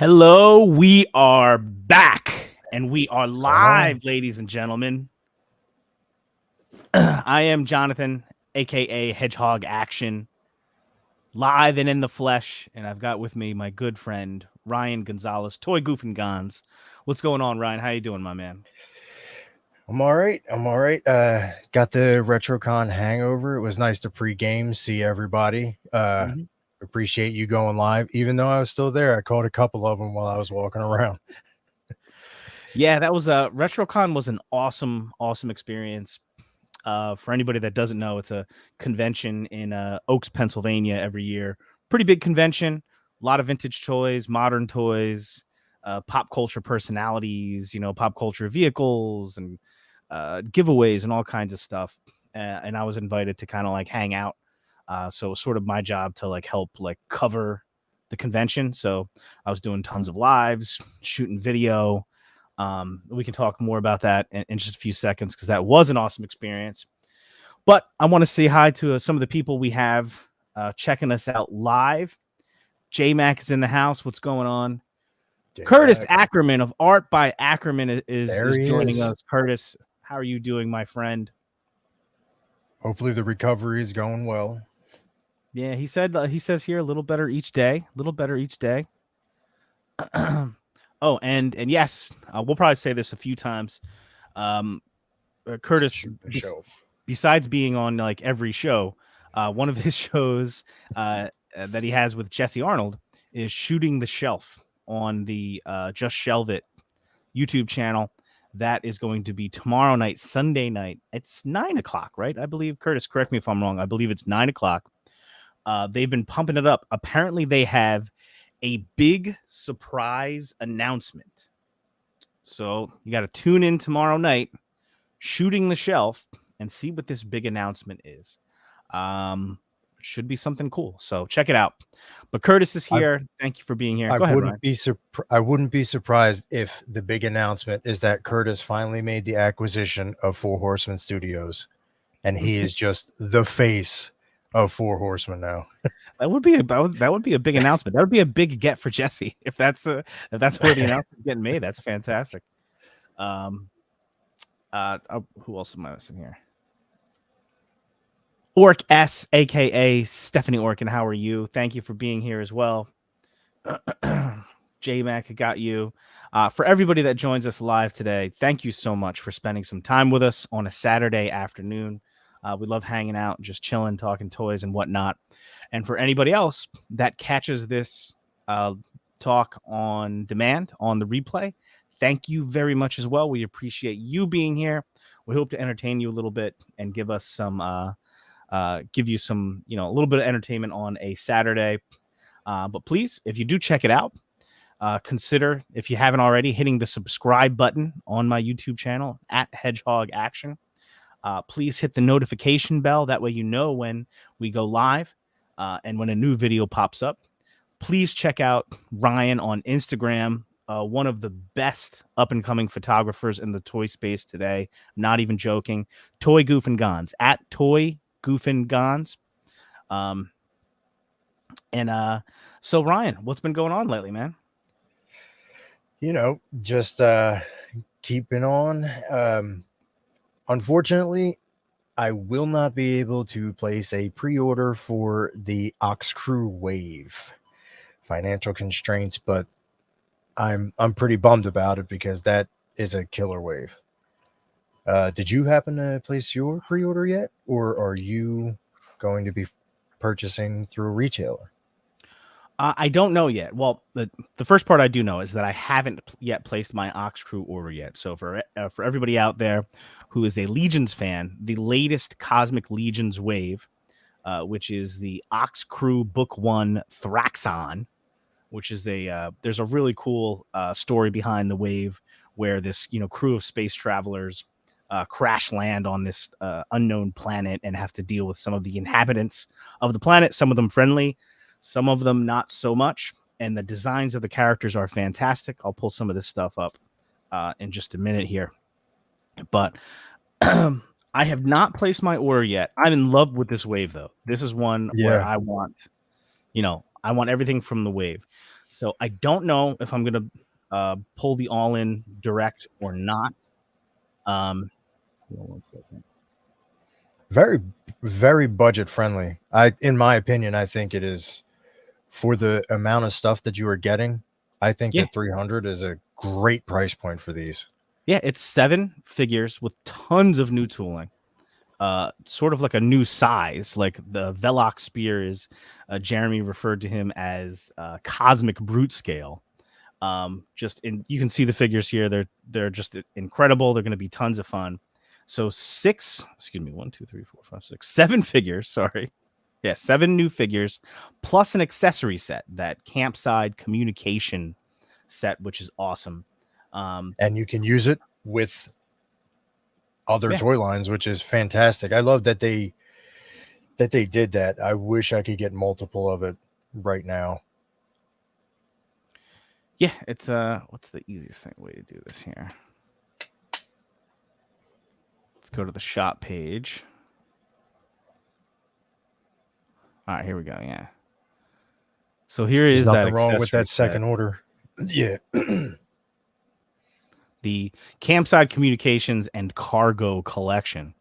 Hello, we are back and we are What's going on? live, ladies and gentlemen. I am Jonathan, aka Hedgehog Action, live and in the flesh, and I've got with me my good friend Ryan Gonzalez, Toy Goof and Gons. What's going on, Ryan? How you doing, my man? I'm all right. Got the RetroCon hangover. It was nice to pregame, see everybody. Appreciate you going live. Even though I was still there, I caught a couple of them while I was walking around. Yeah, that was RetroCon was an awesome experience. For anybody that doesn't know, it's a convention in Oaks, Pennsylvania every year. Pretty big convention. A lot of vintage toys, modern toys, pop culture personalities, pop culture vehicles and giveaways and all kinds of stuff. And I was invited to kind of like hang out. So it was sort of my job to like help like cover the convention. So I was doing tons of lives, shooting video. We can talk more about that in just a few seconds because that was an awesome experience. But I want to say hi to some of the people we have checking us out live. J-Mac is in the house. What's going on? Curtis Ackerman of Art by Ackerman is joining us. Curtis, how are you doing, my friend? Hopefully the recovery is going well. Yeah, he says here a little better each day. Oh, and yes, we'll probably say this a few times. Curtis, besides being on like every show, one of his shows that he has with Jesse Arnold is Shooting the Shelf on the Just Shelve It YouTube channel. That is going to be tomorrow night, Sunday night. It's 9:00, right? I believe. Curtis, correct me if I'm wrong. I believe it's 9:00. They've been pumping it up. Apparently, they have a big surprise announcement. So you got to tune in tomorrow night, Shooting the Shelf, and see what this big announcement is. Should be something cool. So check it out. But Curtis is here. Thank you for being here. Go ahead, Ryan. I wouldn't be surprised if the big announcement is that Curtis finally made the acquisition of Four Horsemen Studios, and he is just the face of Four Horsemen now. That would be a big announcement. That would be a big get for Jesse if that's where the announcement's getting made. That's fantastic. Who else am I missing here? Orc S, aka Stephanie Orkin. How are you? Thank you for being here as well. J-Mac got you. For everybody that joins us live today, thank you so much for spending some time with us on a Saturday afternoon. We love hanging out, just chilling, talking toys and whatnot. And for anybody else that catches this talk on demand on the replay, thank you very much as well. We appreciate you being here. We hope to entertain you a little bit and give us some, give you some, a little bit of entertainment on a Saturday. But please, if you do check it out, consider, if you haven't already, hitting the subscribe button on my YouTube channel at Hedgehog Action. Please hit the notification bell. That way you know when we go live and when a new video pops up. Please check out Ryan on Instagram, one of the best up-and-coming photographers in the toy space today. Not even joking. Toy Goof and Gons, at Toy Goof and Gons. So Ryan, what's been going on lately, man? Just keeping on. Unfortunately, I will not be able to place a pre-order for the Ox Crew Wave. Financial constraints, but I'm pretty bummed about it because that is a killer wave. Did you happen to place your pre-order yet, or are you going to be purchasing through a retailer? I don't know yet. Well, the first part I do know is that I haven't yet placed my Ox Crew order yet. So for everybody out there who is a Legions fan, the latest Cosmic Legions wave, which is the Ox Crew Book 1 Thraxon, which is there's a really cool story behind the wave where this crew of space travelers crash land on this unknown planet and have to deal with some of the inhabitants of the planet. Some of them friendly, some of them not so much. And the designs of the characters are fantastic. I'll pull some of this stuff up in just a minute here. But I have not placed my order yet. I'm in love with this wave, though. This is one where I want, I want everything from the wave. So I don't know if I'm going to pull the all-in direct or not. Hold on 1 second. Very, very budget friendly. In my opinion, I think it is for the amount of stuff that you are getting. I think Yeah. that 300 is a great price point for these. Yeah, it's 7 figures with tons of new tooling. Sort of like a new size, like the Velox spear is. Jeremy referred to him as cosmic brute scale. You can see the figures here. They're just incredible. They're going to be tons of fun. So 1, 2, 3, 4, 5, 6, 7 figures. Sorry. Yeah, 7 new figures plus an accessory set, that campside communication set, which is awesome. And you can use it with other Yeah. toy lines, which is fantastic. I love that they did that. I wish I could get multiple of it right now. Yeah, it's what's the easiest way to do this here? Let's go to the shop page. All right, here we go. Yeah. So here is There's that nothing wrong with that accessory second set. order. Yeah. The campside communications and cargo collection.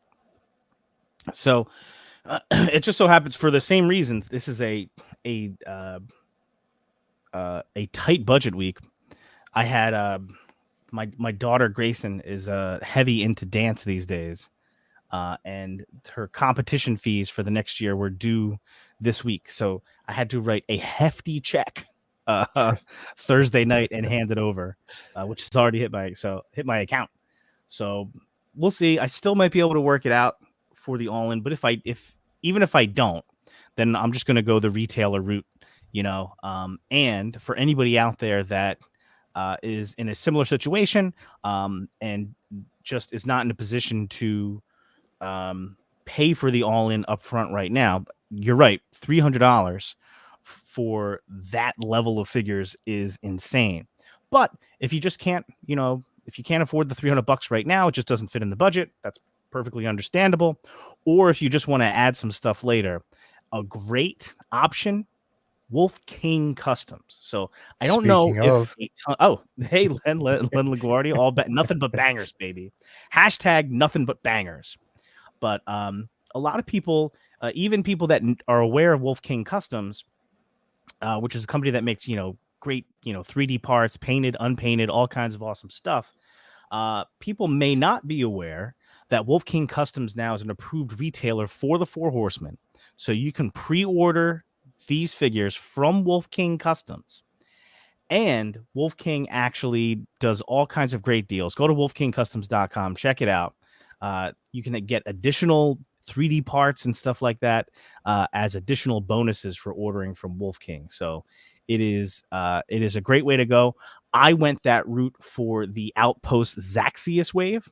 So it just so happens, for the same reasons, this is a tight budget week. I had my daughter Grayson is heavy into dance these days, and her competition fees for the next year were due this week, so I had to write a hefty check Thursday night and hand it over, which has already hit my account. So we'll see. I still might be able to work it out for the all-in, but even if I don't, then I'm just going to go the retailer route, and for anybody out there that is in a similar situation and just is not in a position to pay for the all-in upfront right now, you're right, $300 for that level of figures is insane. But if you just can't, if you can't afford the $300 right now, it just doesn't fit in the budget, that's perfectly understandable. Or if you just want to add some stuff later, a great option, Wolf King Customs. So I don't know if hey, Len LaGuardia, nothing but bangers, baby. # nothing but bangers. But a lot of people, even people that are aware of Wolf King Customs, which is a company that makes great 3D parts, painted, unpainted, all kinds of awesome stuff. People may not be aware that Wolf King Customs now is an approved retailer for the Four Horsemen. So you can pre-order these figures from Wolf King Customs. And Wolf King actually does all kinds of great deals. Go to wolfkingcustoms.com, check it out. You can get additional 3D parts and stuff like that as additional bonuses for ordering from Wolf King. So it is a great way to go. I went that route for the Outpost Zaxius wave,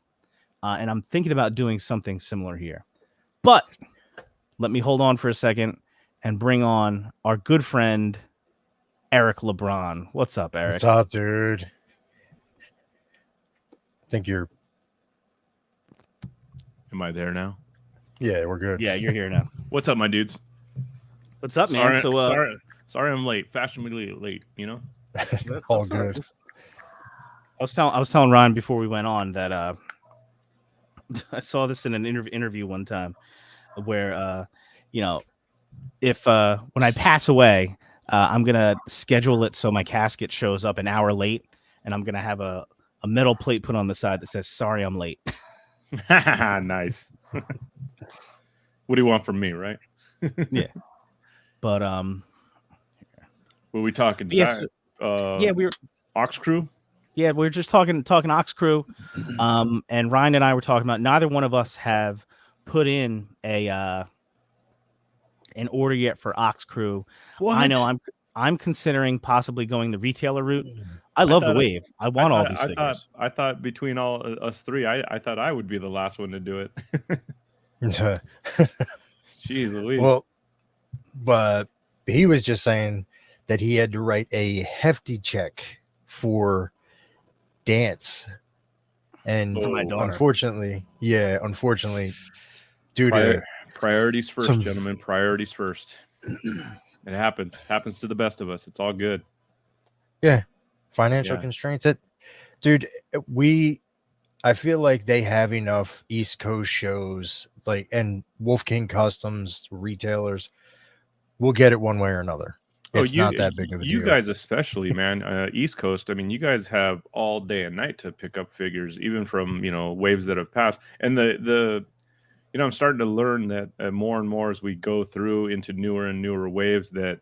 and I'm thinking about doing something similar here. But let me hold on for a second and bring on our good friend Eric LeBron. What's up, Eric? What's up, dude? I think you're... Am I there now? Yeah, we're good. Yeah, you're here now. What's up, my dudes? What's up, man? Sorry I'm late. Fashionably late, All good. I was telling Ryan before we went on that I saw this in an interview one time where if when I pass away, I'm gonna schedule it so my casket shows up an hour late, and I'm gonna have a metal plate put on the side that says "Sorry, I'm late." Nice. What do you want from me, right? Yeah, but were we talking? Yes. Yeah, we were Ox Crew. Yeah, we were just talking Ox Crew, and Ryan and I were talking about neither one of us have put in an order yet for Ox Crew. What? I know I'm considering possibly going the retailer route. I love the wave. I want all these figures. I thought between all us three, I thought I would be the last one to do it. Jeez Louise. Well, but he was just saying that he had to write a hefty check for dance. And unfortunately, due to priorities first, gentlemen, priorities first. It happens to the best of us. It's all good. Financial Yeah. constraints. Dude, I feel like they have enough East Coast shows, like, and Wolf King Customs retailers will get it one way or another. Oh, It's not that big of a you deal. guys especially, man. East Coast. I mean, you guys have all day and night to pick up figures, even from waves that have passed. And I'm starting to learn that more and more as we go through into newer and newer waves that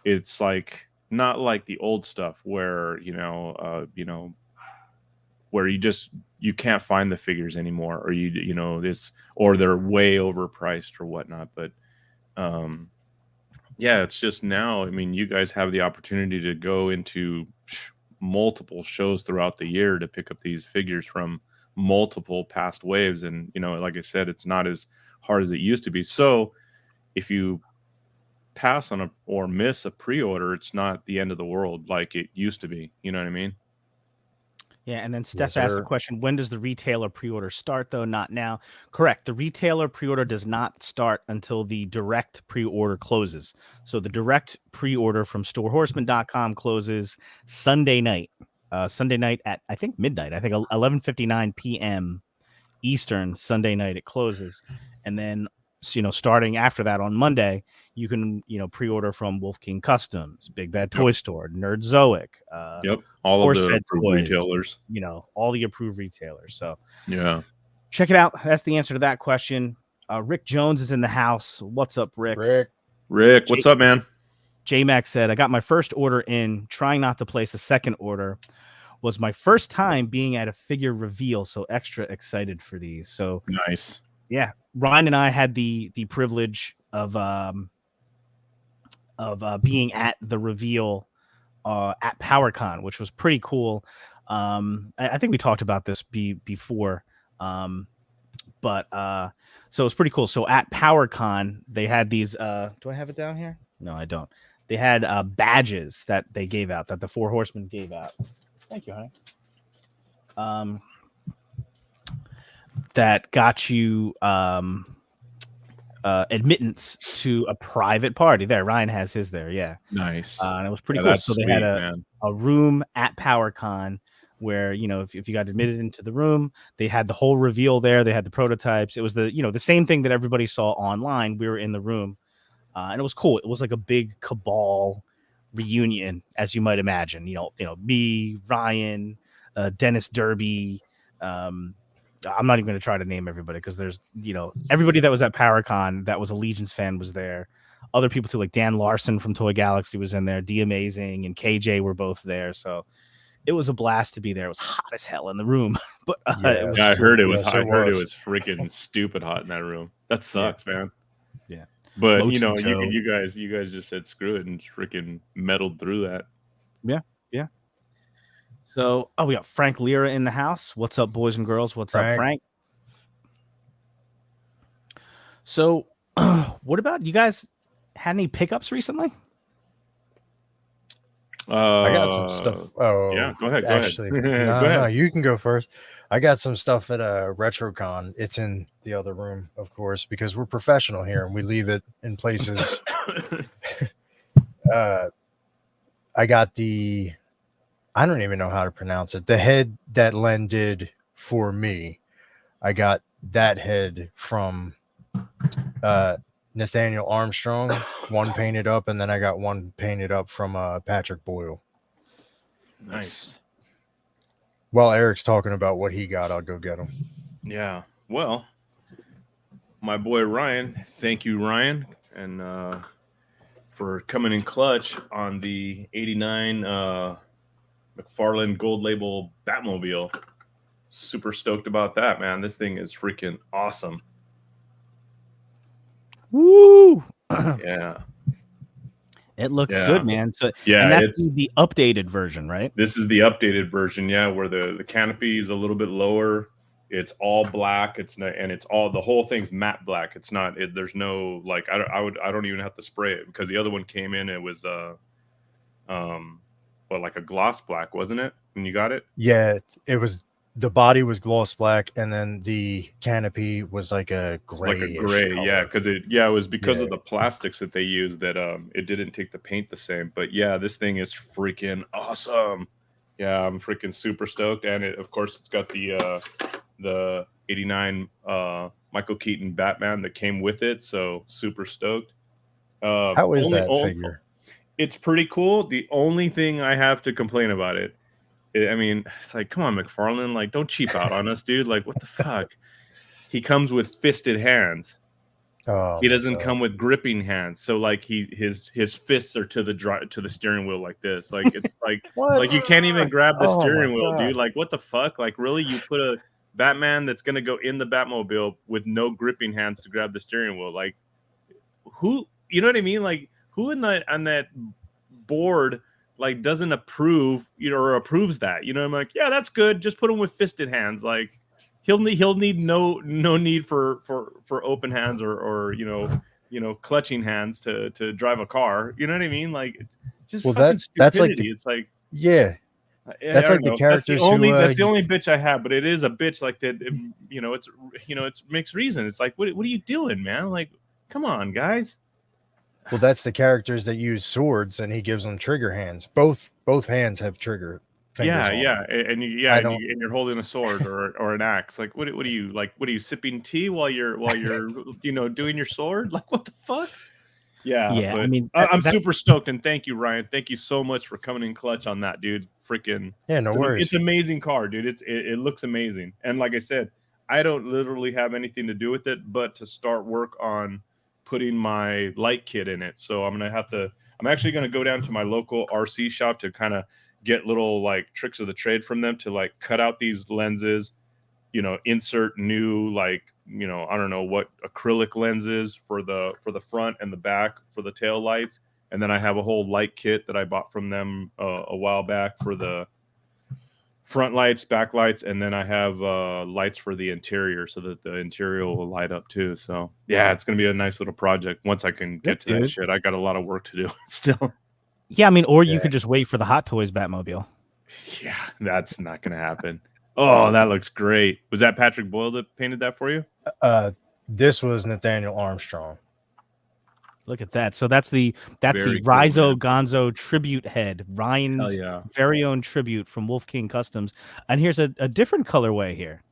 it's like not like the old stuff where where you can't find the figures anymore, or this, or they're way overpriced or whatnot. But um yeah, it's just now, I mean, you guys have the opportunity to go into multiple shows throughout the year to pick up these figures from multiple past waves. And, like I said, it's not as hard as it used to be. So if you pass on or miss a pre-order, it's not the end of the world like it used to be. You know what I mean? Yeah, and then Steph Yes, asked the sir. question, when does the retailer pre-order start, though? Not now. Correct. The retailer pre-order does not start until the direct pre-order closes. So the direct pre-order from storehorseman.com closes Sunday night. Sunday night at, I think, midnight. I think 11:59 p.m. Eastern Sunday night it closes. And then, starting after that on Monday, you can, pre-order from Wolf King Customs, Big Bad Toy Store, Nerdzoic, Yep. All of the Horsehead approved Toys, retailers. all the approved retailers. So Yeah. check it out. That's the answer to that question. Rick Jones is in the house. What's up, Rick? Rick, what's up, man? J-Mac said, I got my first order in, trying not to place a second order. Was my first time being at a figure reveal, so extra excited for these. So Nice. yeah, Ryan and I had the privilege of being at the reveal at PowerCon, which was pretty cool. I think we talked about this before, but so it was pretty cool. So at PowerCon, they had these. Do I have it down here? No, I don't. They had badges that they gave out, that the Four Horsemen gave out. Thank you, honey. That got you admittance to a private party. There, Ryan has his there. Yeah, Nice. and it was pretty Yeah, cool. that's So they sweet, had man. a room at PowerCon where, if you got admitted into the room, they had the whole reveal there. They had the prototypes. It was the same thing that everybody saw online. We were in the room, and it was cool. It was like a big cabal reunion, as you might imagine. Me, Ryan, Dennis Derby. I'm not even going to try to name everybody because there's, everybody that was at PowerCon that was a Legions fan was there. Other people too, like Dan Larson from Toy Galaxy was in there. D Amazing and KJ were both there. So it was a blast to be there. It was hot as hell in the room, but it was Yeah, I cool. heard it was. Yes, I it heard it was. was freaking stupid hot in that room. That sucks, man. Yeah. But Mochi Joe. you guys just said screw it and freaking meddled through that. Yeah. So, we got Frank Lira in the house. What's up, boys and girls? What's up, Frank? So, what about you guys? Had any pickups recently? I got some stuff. Oh, yeah, go ahead. Actually, Go ahead. no, you can go first. I got some stuff at RetroCon. It's in the other room, of course, because we're professional here and we leave it in places. I got I don't even know how to pronounce it. The head that Len did for me. I got that head from Nathaniel Armstrong, one painted up, and then I got one painted up from Patrick Boyle. Nice. While Eric's talking about what he got, I'll go get him. Yeah. Well, my boy Ryan, thank you, Ryan, and for coming in clutch on the 89 McFarlane Gold Label Batmobile. Super stoked about that, man. This thing is freaking awesome. Woo! Yeah. It looks good, man. So yeah, and that's the updated version, right? This is the updated version, yeah, where the canopy is a little bit lower. It's all black. It's not, and it's all, the whole thing's matte black. It's not. There's no like. I don't even have to spray it because the other one came in. It was like a gloss black, wasn't it? When you got it? Yeah, it was the body was gloss black, and then the canopy was like a like a grayish gray, yeah, color. because it was because of Yeah. the plastics that they used that it didn't take the paint the same. But yeah, this thing is freaking awesome. Yeah, I'm freaking super stoked, and of course it's got the '89 Michael Keaton Batman that came with it, so super stoked. How is Only, that figure? it's pretty cool. The only thing I have to complain about it, I mean, it's like, come on, McFarlane, like, don't cheap out on us, dude. Like, what the fuck? He comes with fisted hands. Oh, He my doesn't God. come with gripping hands. So like his fists are to the steering wheel like this. Like it's like What? like you can't even grab the Oh, my steering wheel, God. dude. Like what the fuck? Like really, you put a Batman that's gonna go in the Batmobile with no gripping hands to grab the steering wheel? Like who? You know what I mean? Like who on that board like doesn't approve, or approves that? I'm like, yeah, that's good. Just put him with fisted hands. Like he'll need no need for open hands or clutching hands to drive a car. You know what I mean? Like it's just Well, fucking that's like stupidity. It's like Yeah. I That's don't like the know. characters That's the only bitch I have, but it is a bitch like that. It makes reason. It's like what are you doing, man? Like come on, guys. Well, that's the characters that use swords, and he gives them trigger hands. Both hands have trigger fingers. Yeah, on yeah, them. and you're holding a sword or an axe. Like, what are you like? What are you sipping tea while you're doing your sword? Like, what the fuck? Yeah, Yeah, but I mean, I'm super stoked, and thank you, Ryan. Thank you so much for coming in clutch on that, dude. Freaking Yeah, no worries. It's an amazing car, dude. It looks amazing, and like I said, I don't literally have anything to do with it, but to start work on putting my light kit in it. So I'm actually gonna go down to my local RC shop to kind of get little like tricks of the trade from them to like cut out these lenses, insert new like I don't know what acrylic lenses for the front and the back for the tail lights, and then I have a whole light kit that I bought from them a while back for the front lights, back lights, and then I have lights for the interior so that the interior will light up too. So yeah, it's gonna be a nice little project once I can get to that dude. shit. I got a lot of work to do still. Yeah, I mean, or you Yeah. could just wait for the Hot Toys Batmobile. Yeah, that's not gonna happen. Oh, that looks great. Was that Patrick Boyle that painted that for you? This was Nathaniel Armstrong. Look at that. So that's the Very cool, Rizo man. Gonzo tribute head, Ryan's Hell yeah. very own tribute from Wolf King Customs. And here's a different colorway here.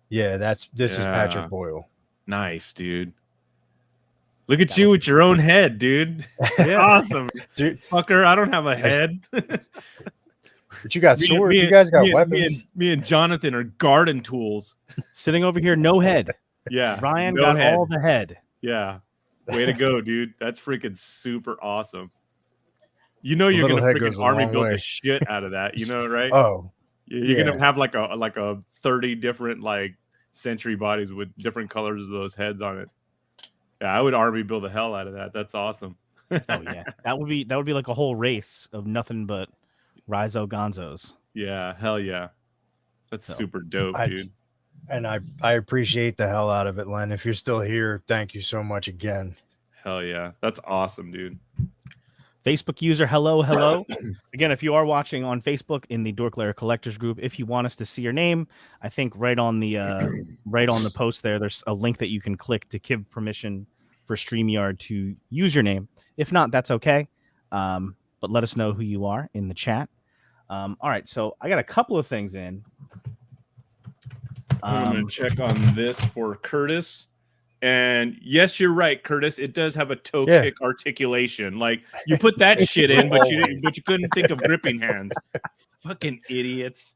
Yeah, this is Yeah. Patrick Boyle. Nice, dude. Look at you with your own head, dude. Awesome. Dude, Fucker, I don't have a head. but you got swords. You guys got weapons. Me and Jonathan are garden tools. Sitting over here, no head. Yeah. Ryan no got head. all the head. Yeah. Way to go, dude. That's freaking super awesome. You're little gonna head freaking goes a army long build way. the shit out of that, right? Oh, You're yeah. gonna have like a 30 different like century bodies with different colors of those heads on it. Yeah, I would army build the hell out of that. That's awesome. Oh yeah. That would be like a whole race of nothing but Rizo Gonzos. Yeah, hell yeah. That's So, super dope, dude. And I appreciate the hell out of it, Len. If you're still here, thank you so much again. Hell yeah. That's awesome, dude. Facebook user, hello. Again, if you are watching on Facebook in the Dork Lair Collectors Group, if you want us to see your name, I think right on the post there's a link that you can click to give permission for StreamYard to use your name. If not, that's okay. But let us know who you are in the chat. All right, so I got a couple of things in. I'm gonna check on this for Curtis. And yes, you're right, Curtis. It does have a toe kick articulation. Like you put that shit in, but you couldn't think of gripping hands. Fucking idiots.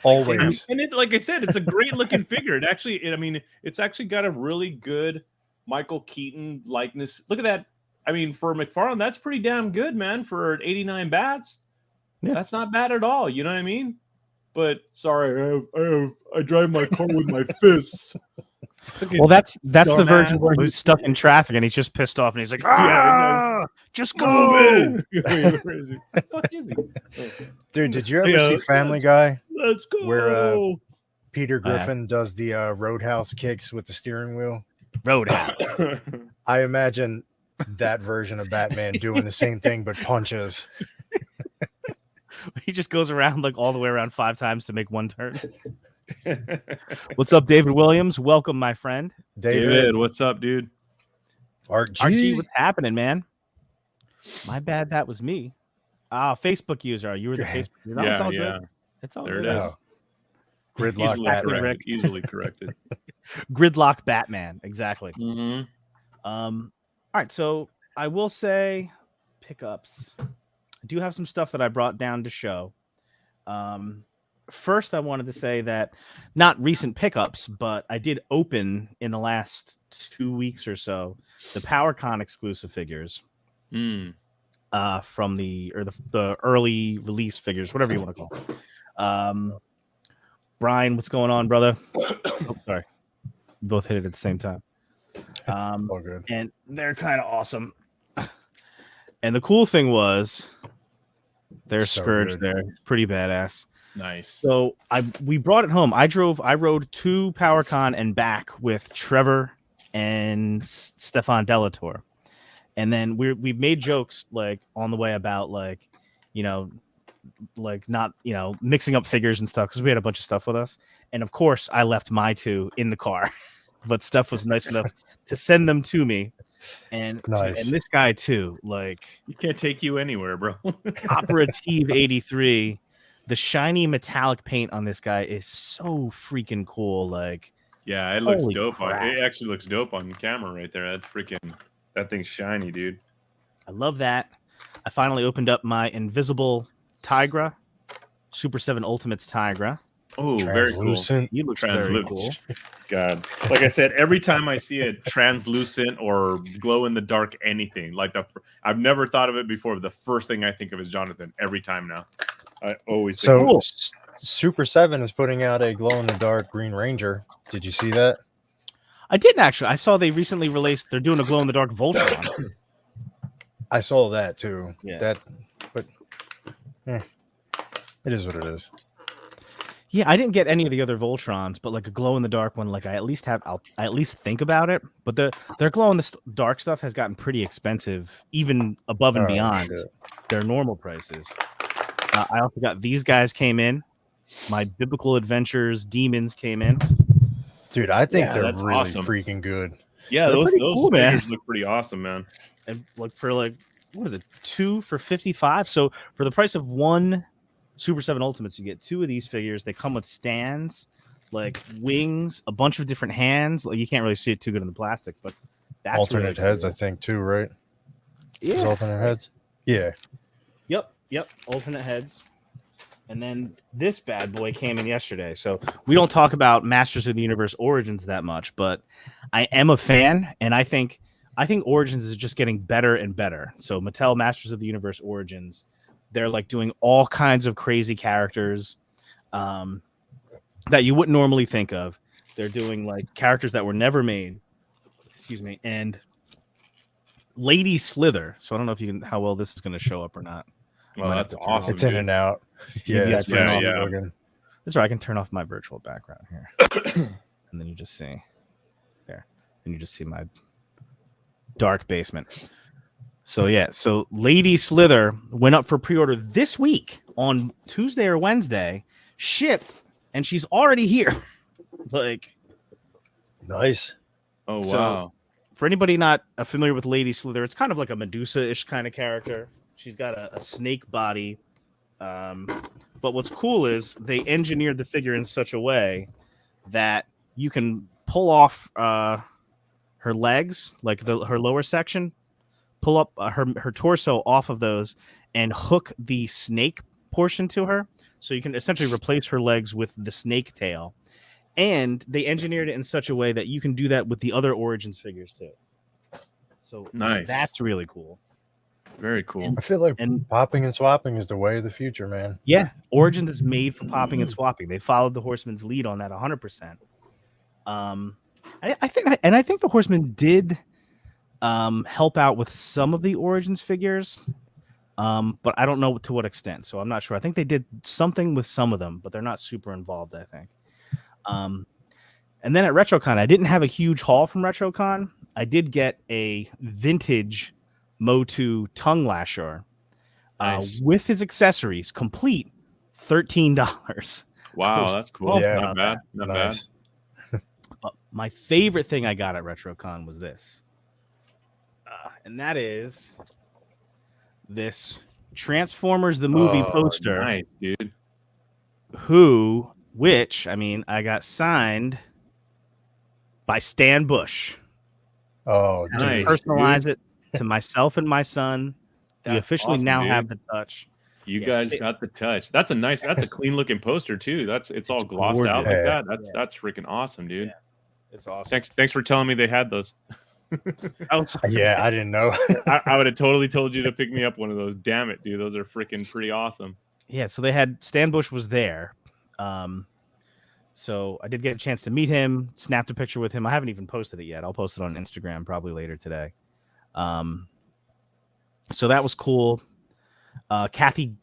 Always. And it, like I said, it's a great looking figure. It's actually got a really good Michael Keaton likeness. Look at that. I mean, for McFarlane, that's pretty damn good, man. For 89 bats, Yeah. That's not bad at all. You know what I mean? But sorry, I drive my car with my fists. Well, that's the dumbass. version where he's stuck in traffic and he's just pissed off and he's like, just go. Where is he? The fuck is he? Dude, did you ever see Family Guy? Let's go. Where Peter Griffin does the roadhouse kicks with the steering wheel? Roadhouse. I imagine that version of Batman doing the same thing but punches. He just goes around like all the way around 5 times to make one turn. What's up, David Williams? Welcome, my friend. David, what's up, dude? RG, what's happening, man? My bad, that was me. Facebook user. You were the Facebook user. No, it's all good. It's all there good. It is. Oh. Gridlock Easily corrected. Gridlock Batman, exactly. Mm-hmm. All right, so I will say pickups. I do have some stuff that I brought down to show. First, I wanted to say that not recent pickups, but I did open in the last 2 weeks or so the PowerCon exclusive figures from the early release figures, whatever you want to call it. Brian, what's going on, brother? Oh, sorry. We both hit it at the same time. All good. And they're kind of awesome. And the cool thing was their So Scourge good. there, pretty badass. Nice. So we brought it home. I rode to PowerCon and back with Trevor and Stefan Delator. And then we made jokes like on the way about like, like not, mixing up figures and stuff because we had a bunch of stuff with us. And of course I left my 2 in the car, but Steph was nice enough to send them to me. And Nice. and this guy too, like You can't take you anywhere, bro. Operative 83, the shiny metallic paint on this guy is so freaking cool. Like, Yeah, it looks Holy dope. crap. It actually looks dope on camera right there. That thing's shiny, dude. I love that. I finally opened up my Invisible Tigra, Super 7 Ultimates Tigra. Oh, very cool. Translucent. He looks very Translucent. cool. God, like I said, every time I see a translucent or glow in the dark anything, like I've never thought of it before. But the first thing I think of is Jonathan every time now. I always think, So Cool. Super 7 is putting out a glow in the dark Green Ranger. Did you see that? I didn't actually. I saw they recently released. They're doing a glow in the dark Voltron. I saw that too. Yeah. But it is what it is. Yeah, I didn't get any of the other Voltrons, but like a glow in the dark one, like I at least think about it. But their glow in the dark stuff has gotten pretty expensive, even above and Oh, beyond shit. their normal prices. I also got these guys came in. My Biblical Adventures Demons came in. Dude, I think Yeah, they're that's really awesome. freaking good. yeah, They're those pretty cool, man. figures look pretty awesome, man. And like for like what is it, 2 for $55? So for the price of 1 Super 7 Ultimates, you get 2 of these figures. They come with stands, like wings, a bunch of different hands. Like you can't really see it too good in the plastic, but that's Alternate really heads, cool. I think, too, right? Is Yeah. alternate heads? Yeah. Yep. Alternate heads. And then this bad boy came in yesterday. So we don't talk about Masters of the Universe Origins that much, but I am a fan, and I think Origins is just getting better and better. So Mattel Masters of the Universe Origins, they're like doing all kinds of crazy characters that you wouldn't normally think of. They're doing like characters that were never made. Excuse me. And Lady Slither. So I don't know if you can how well this is going to show up or not. Well, Might that's have to turn awesome. It's in dude. and out. Yeah, Yeah, it's pretty yeah, sweet yeah. looking. That's right. I can turn off my virtual background here. And then you just see there. And you just see my dark basement. So yeah, so Lady Slither went up for pre-order this week on Tuesday or Wednesday, shipped, and she's already here. Like, Nice. Oh So- wow. for anybody not familiar with Lady Slither, it's kind of like a Medusa-ish kind of character. She's got a snake body. But what's cool is they engineered the figure in such a way that you can pull off her legs, like her lower section, pull up her torso off of those, and hook the snake portion to her. So you can essentially replace her legs with the snake tail. And they engineered it in such a way that you can do that with the other Origins figures too. So Nice. that's really cool. Very cool. I feel like And popping and swapping is the way of the future, man. yeah, Origins is made for popping and swapping. They followed the Horseman's lead on that 100%. I think the Horseman did help out with some of the Origins figures, but I don't know to what extent. So I'm not sure. I think they did something with some of them, but they're not super involved, I think. And then at RetroCon, I didn't have a huge haul from RetroCon. I did get a vintage Motu tongue lasher Nice. with his accessories, complete, $13. Wow, that's cool. Oh, Yeah. Not bad. Not Nice. But my favorite thing I got at RetroCon was this, and that is this Transformers the bad. movie Oh, poster. Nice, dude. Which I mean, I got signed by Stan Bush. Oh, dude. Nice. Personalize it to myself and my son. We That's officially awesome, now dude. have the touch. You Yeah, guys Sta- got the touch. That's a clean looking poster too. It's all glossed gorgeous. out like Yeah. that. That's freaking awesome, dude. Yeah. It's awesome. Thanks for telling me they had those. Yeah, I didn't know. I would have totally told you to pick me up one of those. Damn it, dude. Those are freaking pretty awesome. Yeah, so they had Stan Bush was there. So I did get a chance to meet him, snapped a picture with him. I haven't even posted it yet. I'll post it on Instagram probably later today. So that was cool. Kathy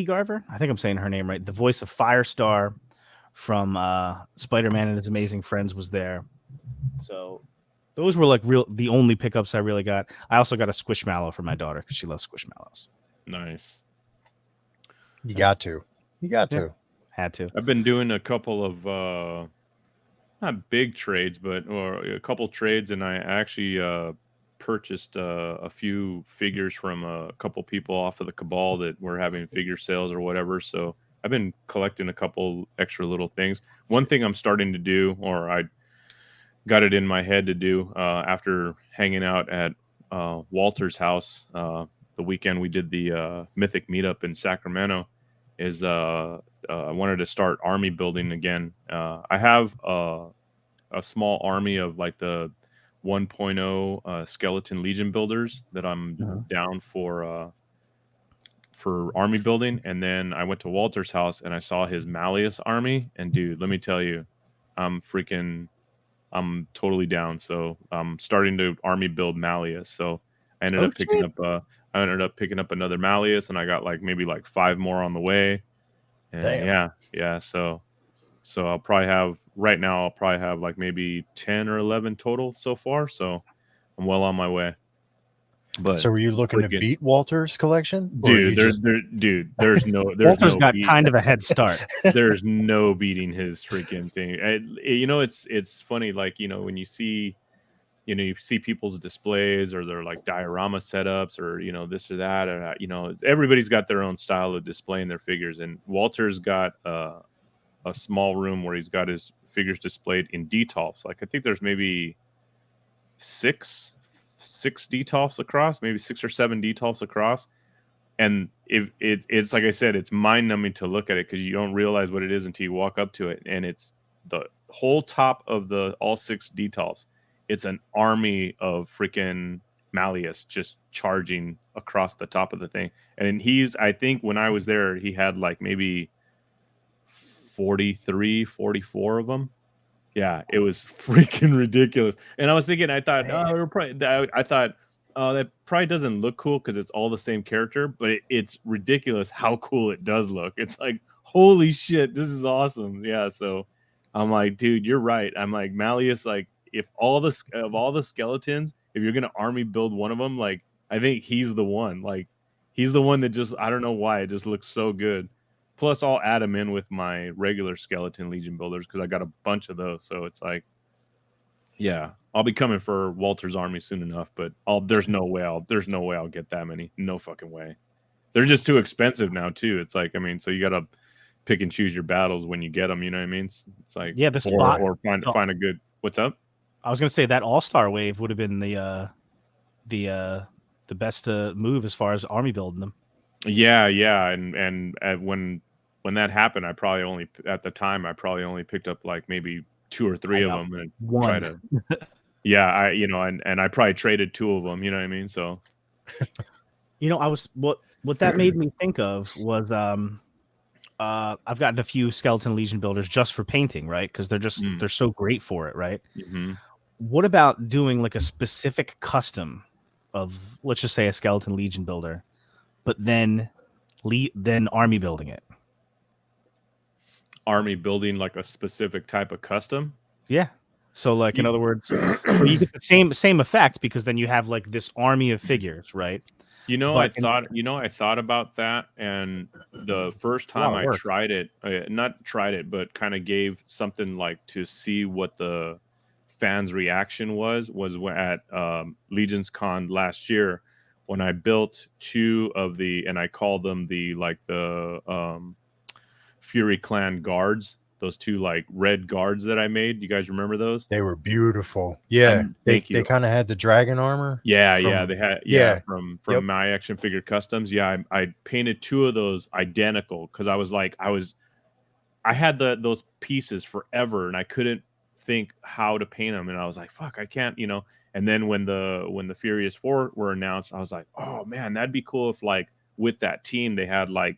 Garver, I think I'm saying her name right. The voice of Firestar from Spider-Man and His Amazing Friends was there. So those were like the only pickups I really got. I also got a Squishmallow for my daughter because she loves Squishmallows. Nice. You got to. You got to. Had to. I've been doing a couple of not big trades, but or a couple trades, and I actually purchased a few figures from a couple people off of the Cabal that were having figure sales or whatever. So I've been collecting a couple extra little things. One thing I'm starting to do, or I got it in my head to do after hanging out at Walter's house the weekend we did the Mythic meetup in Sacramento, is I wanted to start army building again. I have a small army of like the 1.0 skeleton legion builders that I'm down for army building. And then I went to Walter's house and I saw his Malleus army, and dude, let me tell you, I'm totally down. So I'm starting to army build Malleus. So I ended up picking up another Malleus, and I got maybe 5 more on the way. And Damn. yeah. So I'll probably have like maybe 10 or 11 total so far. So I'm well on my way. But So were you looking to freaking- beat Walter's collection? Or you Dude, there's Walter's got kind of a head start. there's no beating his freaking thing. It's funny, when you see people's displays or their diorama setups or this or that, or everybody's got their own style of displaying their figures, and Walter's got a small room where he's got his figures displayed in Detolfs. I think there's maybe six Detolfs across, maybe 6 or 7 Detolfs across. And it's like I said, it's mind numbing to look at it because you don't realize what it is until you walk up to it. And it's the whole top of all 6 Detolfs. It's an army of freaking Malleus just charging across the top of the thing. And I think when I was there, he had maybe 43, 44 of them. Yeah, it was freaking ridiculous. And I was thinking, I thought that probably doesn't look cool because it's all the same character, but it's ridiculous how cool it does look. It's like, holy shit, this is awesome. Yeah, so I'm like, dude, you're right. I'm like, Malleus, if all the skeletons, if you're gonna army build one of them, I think he's the one. He's the one that just, I don't know why, it just looks so good. Plus, I'll add them in with my regular skeleton legion builders because I got a bunch of those. So it's yeah, I'll be coming for Walter's army soon enough. But there's no way I'll get that many. No fucking way. They're just too expensive now too. It's so you gotta pick and choose your battles when you get them. You know what I mean? It's Yeah, the spot or find a good. What's up? I was gonna say that All-Star wave would have been the best move as far as army building them. Yeah, and when that happened, I probably only picked up maybe 2 or 3 of them and one. try to. Yeah, I probably traded 2 of them. You know what I mean? So, I was what that made me think of was I've gotten a few Skeleton Legion builders just for painting, right? Because they're so great for it, right? Mm-hmm. What about doing a specific custom of, let's just say, a Skeleton Legion builder, but then army building it? Army building a specific type of custom. Yeah. So in other words, you get the same effect because then you have this army of figures, right? But I thought about that, and the first a lot time of I work. tried it, not tried it, but kind of gave something like to see what the fans' reaction was at Legion's Con last year when I built two of and I called them the Fury Clan guards, those two like red guards that I made. You guys remember those? They were beautiful. Yeah, they Thank you. kind of had the dragon armor. Yeah, from- they had yeah. from Yep. My Action Figure Customs. Yeah, I painted two of those identical because I had those pieces forever and I couldn't think how to paint them, and I was like, fuck, I can't, And then when the Furious Four were announced, I was like, oh man, that'd be cool if like with that team they had like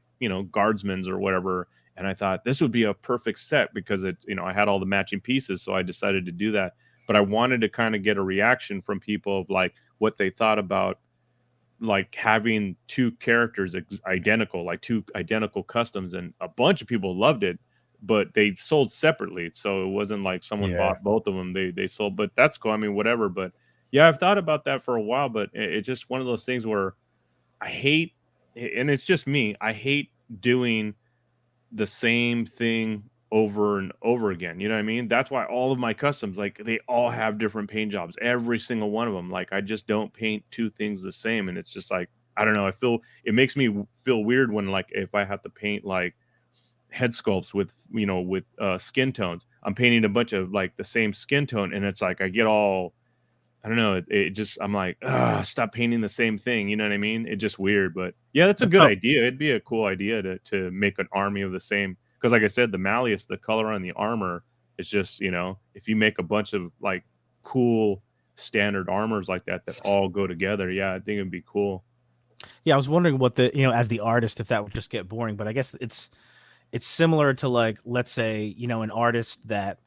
guardsmen's or whatever. And I thought this would be a perfect set because I had all the matching pieces, so I decided to do that. But I wanted to kind of get a reaction from people of like what they thought about like having two characters identical, like two identical customs, and a bunch of people loved it, but they sold separately, so it wasn't like someone bought both of them. They sold, but that's cool. I mean, whatever. But yeah, I've thought about that for a while, but it's just one of those things where I hate, and it's just me, I hate doing the same thing over and over again. You know what I mean? That's why all of my customs, like they all have different paint jobs, every single one of them. Like I just don't paint two things the same. And it's just like, I don't know. It makes me feel weird when like, if I have to paint like head sculpts with skin tones, I'm painting a bunch of like the same skin tone. And it's like, I get all, I don't know. It just, I'm like, stop painting the same thing. You know what I mean? It's just weird, but yeah, that's a good idea. It'd be a cool idea to make an army of the same. Because like I said, the Malleus, the color on the armor is just, if you make a bunch of like cool standard armors like that all go together, yeah, I think it'd be cool. Yeah, I was wondering what as the artist, if that would just get boring, but I guess it's similar to like, let's say, an artist that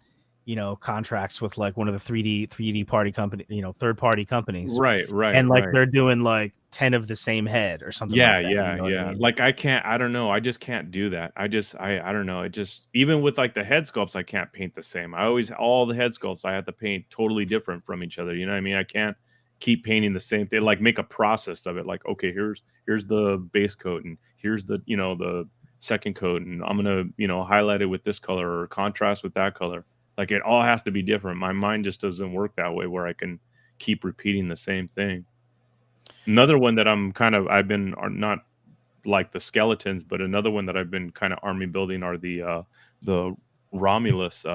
contracts with like one of the 3D party company, third party companies, right, and like right. they're doing like 10 of the same head or something. Yeah, like that, yeah, you know what I yeah. mean? Like I don't know. I just can't do that. I don't know. It just, even with like the head sculpts, I can't paint the same. All the head sculpts I have to paint totally different from each other. You know what I mean? I can't keep painting the same thing. Like make a process of it. Like, okay, here's the base coat, and here's the the second coat, and I'm gonna highlight it with this color or contrast with that color. Like it all has to be different. My mind just doesn't work that way where I can keep repeating the same thing. Another one that I've been not like the skeletons, but another one that I've been kind of army building are the Romulus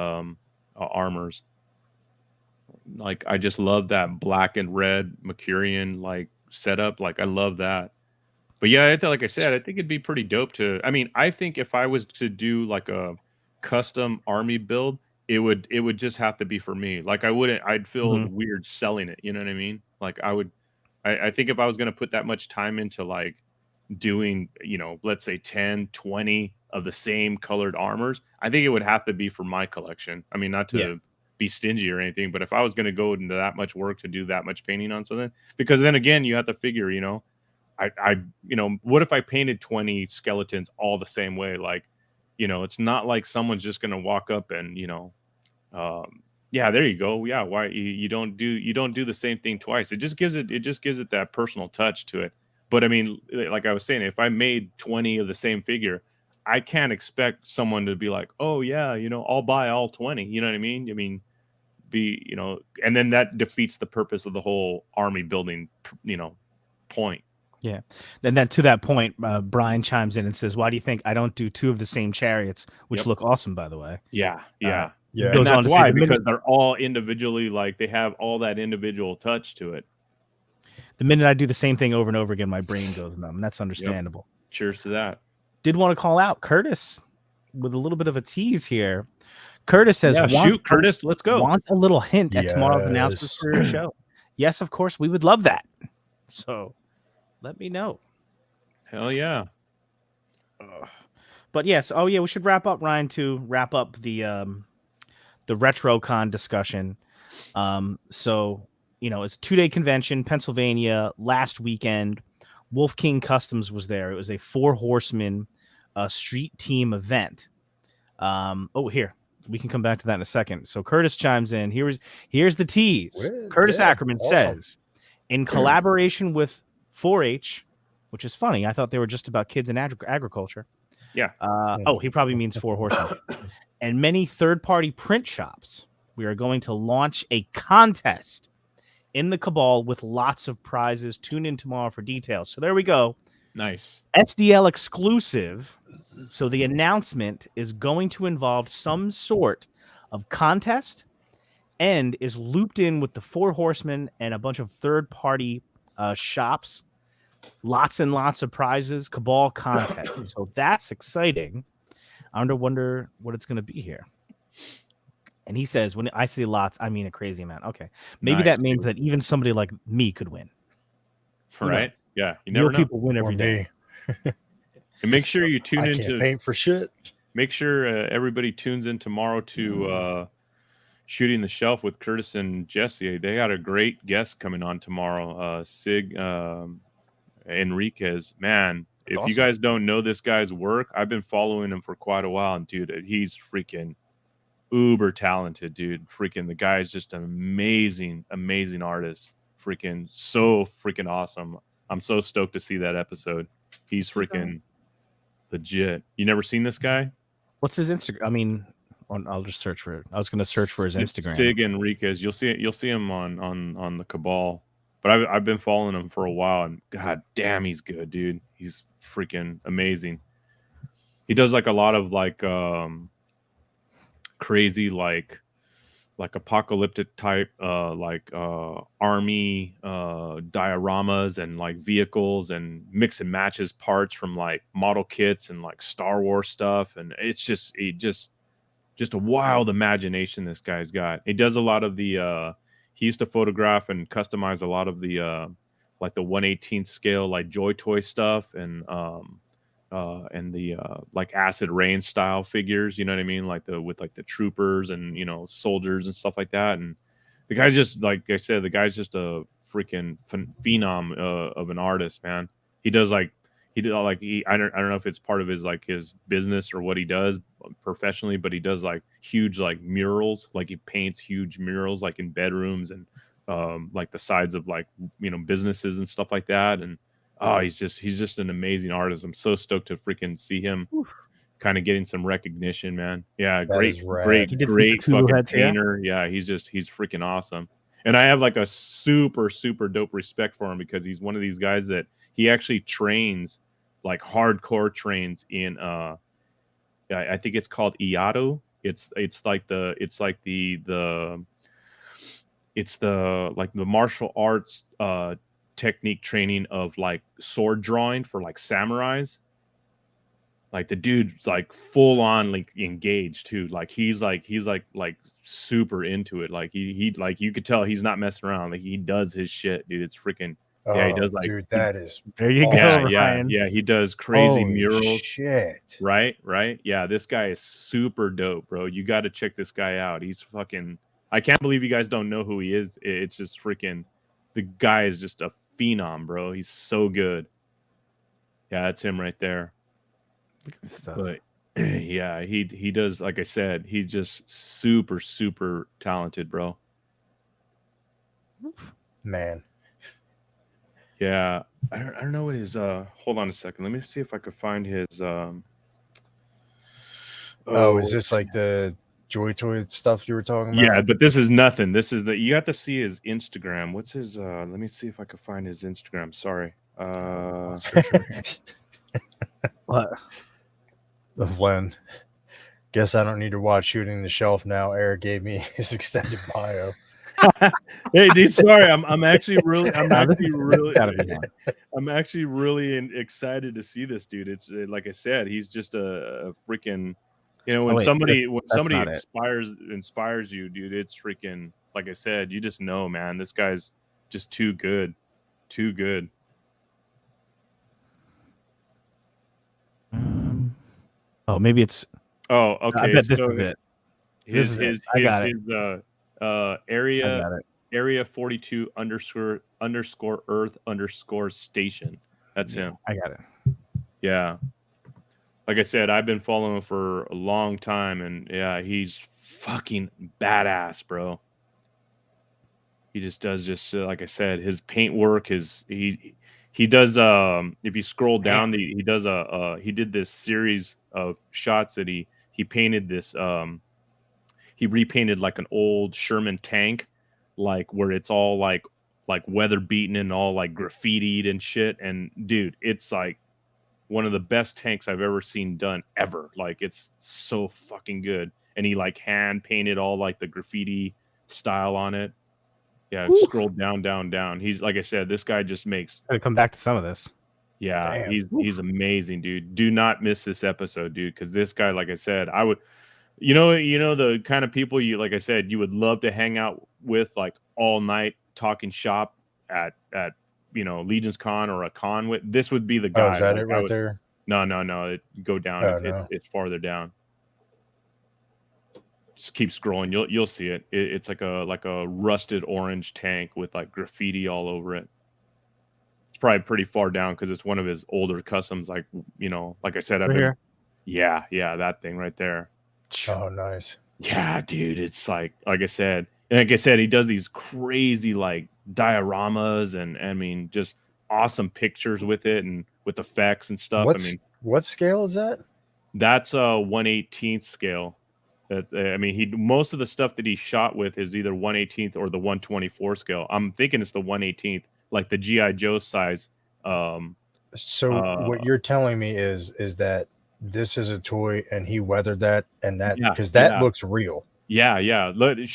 armors. Like I just love that black and red Mercurian like setup. Like I love that. But yeah, like I said, I think it'd be pretty dope to. I mean, I think if I was to do like a custom army build, it would just have to be for me. Like I'd feel weird selling it. You know what I mean? Like I think if I was going to put that much time into like doing, let's say 10, 20 of the same colored armors, I think it would have to be for my collection. I mean, not to be stingy or anything, but if I was going to go into that much work to do that much painting on something, because then again, you have to figure, what if I painted 20 skeletons all the same way? Like, it's not like someone's just going to walk up and, yeah, there you go. Yeah, why you don't do the same thing twice? It just gives it that personal touch to it. But I mean, like I was saying, if I made 20 of the same figure, I can't expect someone to be like, "Oh yeah, I'll buy all 20." You know what I mean? I mean, and then that defeats the purpose of the whole army building, point. Yeah. And then to that point, Brian chimes in and says, "Why do you think I don't do two of the same chariots, which look awesome, by the way?" Yeah. Yeah, And that's why, because they're all individually, like they have all that individual touch to it. The minute I do the same thing over and over again, my brain goes numb, and that's understandable. Yep. Cheers to that. Did want to call out Curtis with a little bit of a tease here. Curtis says, shoot, Curtis, let's go. Want a little hint at tomorrow's announcement for your show? Yes, of course, we would love that. So let me know. Hell yeah. But yes, we should wrap up, Ryan, to wrap up the RetroCon discussion. So, it's a 2-day convention, Pennsylvania, last weekend. Wolf King Customs was there. It was a 4 horsemen street team event. Here, we can come back to that in a second. So Curtis chimes in. Here's the tease. Curtis Ackerman says, in collaboration with 4-H, which is funny. I thought they were just about kids in agriculture. Yeah. He probably means 4 horsemen. And many third-party print shops. We are going to launch a contest in the Cabal with lots of prizes. Tune in tomorrow for details. So there we go. Nice. SDL exclusive. So the announcement is going to involve some sort of contest and is looped in with the 4 horsemen and a bunch of third-party shops. Lots and lots of prizes. Cabal contest. So that's exciting. I wonder what it's going to be here. And he says, when I say lots, I mean a crazy amount. Okay. Maybe Nice, that means dude. that even somebody like me could win. Right? Yeah. You Real never know. people win Or every day. me. And make sure you tune I into. can't paint for shit. Make sure everybody tunes in tomorrow to Shooting the Shelf with Curtis and Jesse. They got a great guest coming on tomorrow. Sig Enriquez. Man, if you awesome. guys don't know this guy's work, I've been following him for quite a while, and dude, he's freaking uber talented, dude. Freaking the guy is just an amazing artist. Freaking so freaking awesome. I'm so stoked to see that episode. He's freaking legit. You never seen this guy? What's his Instagram? I mean, I'll just search for it. I was going to search for his Instagram. Sig Enriquez. You'll see it. You'll see him on the Cabal. But I've been following him for a while, and god damn, he's good, dude. He's freaking amazing. He does like a lot of like crazy like apocalyptic type army dioramas and like vehicles and mix and matches parts from like model kits and like Star Wars stuff, and it's just a wild imagination this guy's got. He does a lot of the he used to photograph and customize a lot of the like the 1/18 scale like Joy Toy stuff and the like Acid Rain style figures, you know what I mean, like with the troopers and soldiers and stuff like that. And the guy's just, like I said, the guy's just a freaking phenom of an artist, man. I don't know if it's part of his like his business or what he does professionally, but he does like huge like murals, like he paints huge murals like in bedrooms and like the sides of like businesses and stuff like that. And he's just an amazing artist. I'm so stoked to freaking see him kind of getting some recognition, man. Yeah, great fucking painter. Yeah, he's freaking awesome. And I have like a super dope respect for him because he's one of these guys that he actually trains, like hardcore trains in I think it's called Iaido. It's like the martial arts technique training of like sword drawing for like samurais. Like the dude's like full on like engaged too. Like he's super into it. Like he like you could tell he's not messing around. Like he does his shit, dude. It's freaking he does like dude, that is there you go. Ryan. Yeah. He does crazy Holy murals. Shit. Right. Yeah, this guy is super dope, bro. You got to check this guy out. He's fucking. I can't believe you guys don't know who he is. It's just freaking. The guy is just a phenom, bro. He's so good. Yeah, that's him right there. Look at this stuff. But yeah, he does. Like I said, he's just super talented, bro. Man. Yeah, I don't know what his. Hold on a second. Let me see if I could find his. Is this like the Joy Toy stuff you were talking about? Yeah, but this is nothing. This is you have to see his Instagram. What's his? Let me see if I can find his Instagram. Sorry. What? When guess I don't need to watch Shooting the Shelf now. Eric gave me his extended bio. Hey, dude, sorry. I'm actually really excited to see this dude. It's like I said, he's just a freaking, when somebody inspires you, dude, it's freaking, like I said, you just know, man, this guy's just too good. Maybe it's. Oh, okay. I bet this is it. I got it. Area 42 _ Earth _ station. That's him. I got it. Yeah. Like I said, I've been following him for a long time, and yeah, he's fucking badass, bro. He just does like I said, his paint work, he he does if you scroll down, he does he did this series of shots that he painted this he repainted like an old Sherman tank, like where it's all like weather beaten and all like graffitied and shit. And dude, it's like one of the best tanks I've ever seen done ever. Like it's so fucking good. And he like hand painted all like the graffiti style on it. Yeah, scroll down. He's like I said, this guy just makes. Gotta come back to some of this. Yeah, Damn. he's amazing, dude. Do not miss this episode, dude, because this guy, like I said, I would, you know the kind of people you, like I said, you would love to hang out with like all night talking shop at Legion's Con or a con with. This would be the guy. Oh, is that like, it right there? No. Go down. Oh, No. It's farther down. Just keep scrolling. You'll see it. It's like a rusted orange tank with like graffiti all over it. It's probably pretty far down because it's one of his older customs. Like like I said, I've been. Yeah, that thing right there. Oh, nice. Yeah, dude. It's like I said, he does these crazy like dioramas and I mean just awesome pictures with it and with effects and stuff. What scale is that? That's a 1/18th scale. Most of the stuff that he shot with is either 1/18th or the 1/24 scale. I'm thinking it's the 1/18th, like the GI Joe size. So what you're telling me is that this is a toy and he weathered that and that because that looks real. Yeah. Go to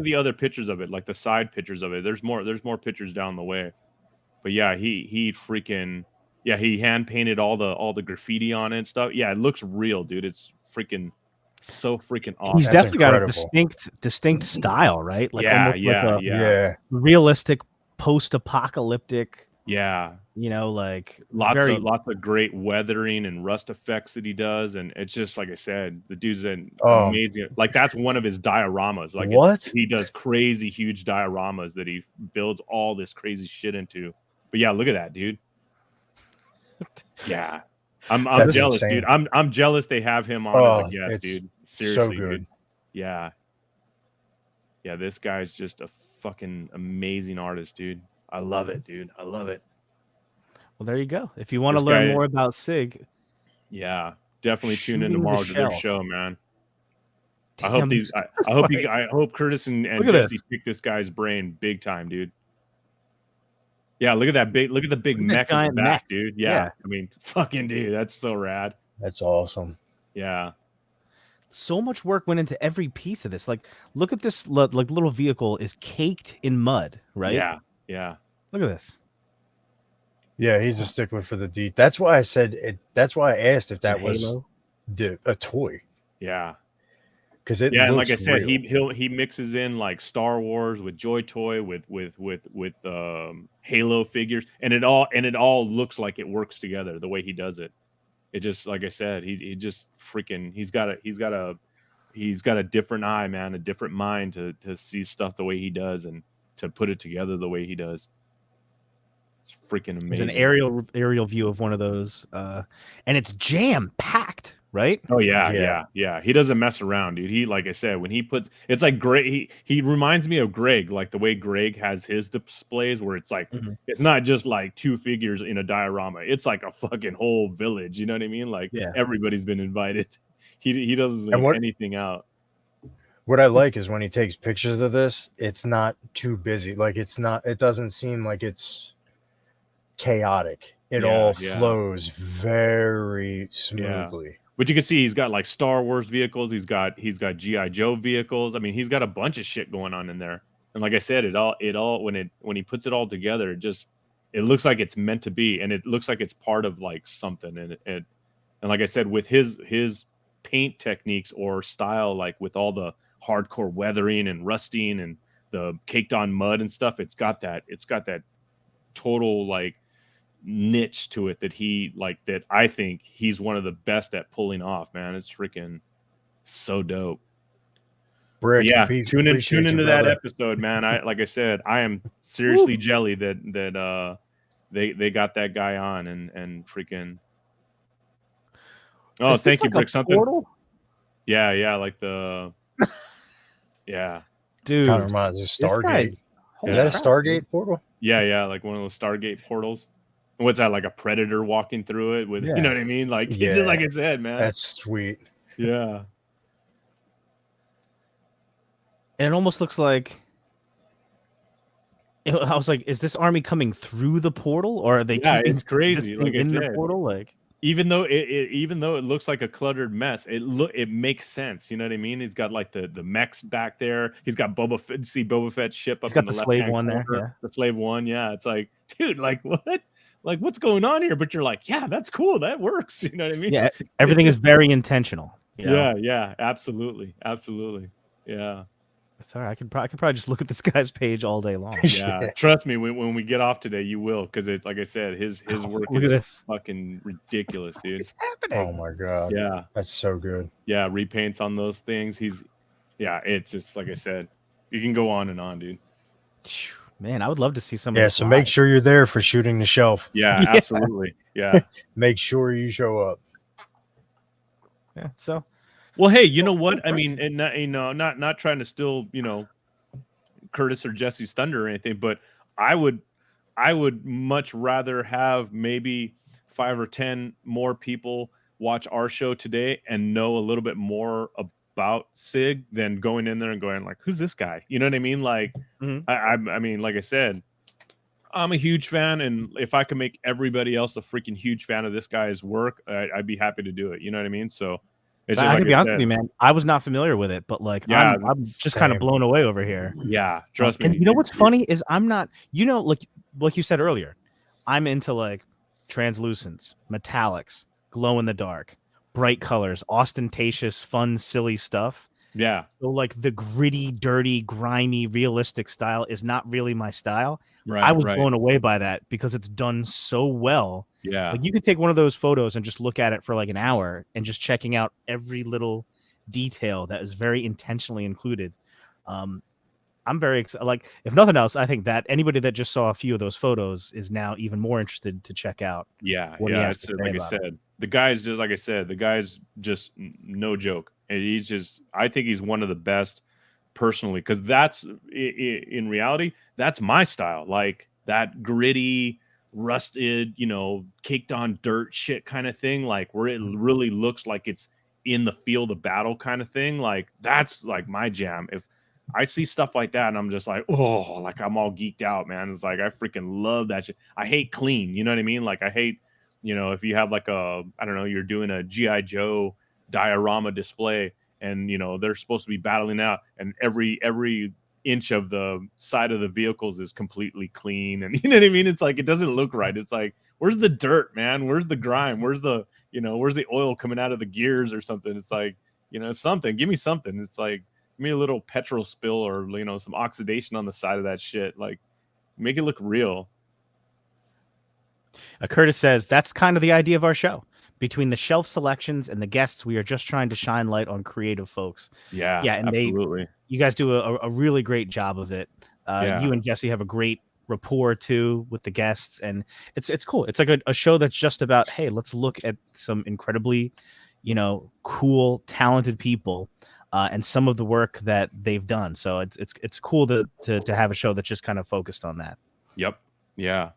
the other pictures of it, like the side pictures of it. There's more pictures down the way. But yeah, he hand painted all the graffiti on it and stuff. Yeah, it looks real, dude. It's freaking so freaking awesome. He's definitely got a distinct style, right? Like yeah. Realistic post-apocalyptic. Yeah. Like lots of great weathering and rust effects that he does, and it's just like I said, the dude's amazing. Like that's one of his dioramas. Like what he does, crazy huge dioramas that he builds all this crazy shit into. But yeah, look at that, dude. Yeah, I'm jealous, dude. I'm jealous they have him on as a guest, dude. Seriously, so good. Dude. Yeah. This guy's just a fucking amazing artist, dude. I love it, dude. I love it. Well, there you go. If you want to learn more about Sig, yeah, definitely tune in tomorrow to their show, man. Damn, I hope Curtis and Jesse pick this guy's brain big time, dude. Yeah, look at the big mech in the back, dude. Yeah. I mean, fucking dude, that's so rad. That's awesome. Yeah. So much work went into every piece of this. Like, look at this. Like, little vehicle is caked in mud, right? Yeah. Look at this. Yeah, he's a stickler for the detail. That's why I said it. That's why I asked if that was a toy. Yeah. Because it and like I looks said, real. he mixes in like Star Wars with Joy Toy with Halo figures, and it all looks like it works together the way he does it. It just, like I said, he just freaking he's got a different eye, man, a different mind to see stuff the way he does and to put it together the way he does. It's freaking amazing. It's an aerial view of one of those, and it's jam packed, right? Oh yeah. He doesn't mess around, dude. He, like I said, when he puts, it's like Greg. He reminds me of Greg, like the way Greg has his displays, where it's like it's not just like two figures in a diorama. It's like a fucking whole village. You know what I mean? Like everybody's been invited. He doesn't leave anything out. What I like is when he takes pictures of this, it's not too busy. Like it doesn't seem like it's chaotic. It all flows very smoothly. Yeah. But you can see he's got like Star Wars vehicles. He's got GI Joe vehicles. I mean, he's got a bunch of shit going on in there. And like I said, it all when he puts it all together, it looks like it's meant to be, and it looks like it's part of like something. And like I said, with his paint techniques or style, like with all the hardcore weathering and rusting and the caked on mud and stuff, it's got that total like niche to it that I think he's one of the best at pulling off, man. It's freaking so dope. Brick, yeah, tune into that episode, man. Like I said, I am seriously jelly that they got that guy on and freaking. Oh, thank you, Brick. Something. Portal? Yeah, like the. Yeah, dude. Kind of reminds me of Stargate. Is Holy that a crap, Stargate dude. portal? Yeah, like one of those Stargate portals. What's that, like a predator walking through it with, Yeah. you know what I mean? Like, Yeah. just like I said, man. That's sweet. Yeah. And it almost looks like I was like, is this army coming through the portal, or are they Yeah, keeping it's crazy. this thing Like I in the said, portal? Like, even though it looks like a cluttered mess, it makes sense. You know what I mean? He's got like the mechs back there. He's got Boba Fett. See Boba Fett's ship he's up got in the the left slave hand one corner. there. Yeah. The slave one. Yeah, it's like, dude, like what? Like what's going on here? But you're like, yeah, that's cool. That works. You know what I mean? Yeah. Everything is very intentional. You know? Yeah, absolutely. Yeah. Sorry, I could probably just look at this guy's page all day long. Yeah, trust me. When we get off today, you will, because it, like I said, his work Look at is this. fucking ridiculous, dude. What's happening? Oh my god. Yeah, That's so good. yeah, repaints on those things. It's just like I said, you can go on and on, dude. Man, I would love to see some. Yeah, of this so live. make sure you're there for shooting the shelf. Yeah, Yeah. absolutely. Yeah. Make sure you show up. Yeah. So Well, hey, you know what? I mean, and not, not trying to steal, Curtis or Jesse's thunder or anything, but I would much rather have maybe 5 or 10 more people watch our show today and know a little bit more about Sig than going in there and going like, who's this guy? You know what I mean? Like, Mhm. I mean, like I said, I'm a huge fan, and if I can make everybody else a freaking huge fan of this guy's work, I'd be happy to do it. You know what I mean? So it's just I like can be I honest said, with you, man. I was not familiar with it, but like, Yeah, I'm just kind of same. blown away over here. yeah, trust me. And you know what's funny is I'm not, like you said earlier, I'm into like translucents, metallics, glow in the dark, bright colors, ostentatious, fun, silly stuff. Yeah, So like the gritty, dirty, grimy, realistic style is not really my style. right. I was right. blown away by that because it's done so well. Yeah, Like you could take one of those photos and just look at it for like an hour and just checking out every little detail that is very intentionally included. I'm very excited. Like, if nothing else, I think that anybody that just saw a few of those photos is now even more interested to check out. yeah. What he has It's to say like I about it. said, the guy's just like I said, the guy's just no joke, and he's just. I think he's one of the best personally, because that's in reality, that's my style. Like that gritty, rusted, caked on dirt shit kind of thing. Like where it really looks like it's in the field of battle kind of thing. Like that's like my jam. If I see stuff like that and I'm just like, oh, like I'm all geeked out, man. It's like I freaking love that shit. I hate clean, you know what I mean? Like I hate, if you have like I don't know, you're doing a G.I. Joe diorama display and they're supposed to be battling out and every inch of the side of the vehicles is completely clean, and you know what I mean? It's like it doesn't look right. It's like, where's the dirt, man? Where's the grime? Where's the oil coming out of the gears or something? It's like, something. Give me something. It's like, give me a little petrol spill or some oxidation on the side of that shit. Like, make it look real. Curtis says that's kind of the idea of our show. Between the shelf selections and the guests, we are just trying to shine light on creative folks. Yeah, and absolutely. You guys do a really great job of it. Yeah. You and Jesse have a great rapport too with the guests, and it's cool. It's like a show that's just about, hey, let's look at some incredibly, cool, talented people, and some of the work that they've done. So it's cool to have a show that's just kind of focused on that. Yep. Yeah,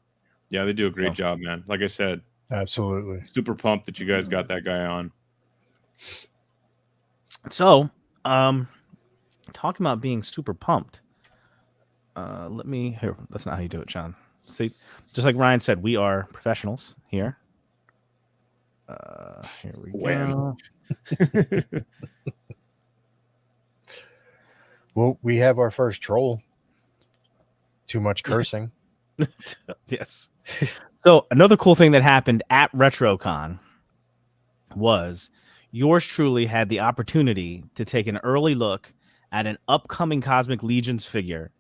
they do a great job, man. Like I said, Absolutely. super pumped that you guys got that guy on. So, talking about being super pumped. That's not how you do it, John. See, just like Ryan said, we are professionals here. Here we go. Well, we have our first troll. Too much cursing. Yes. So another cool thing that happened at RetroCon was yours truly had the opportunity to take an early look at an upcoming Cosmic Legions figure.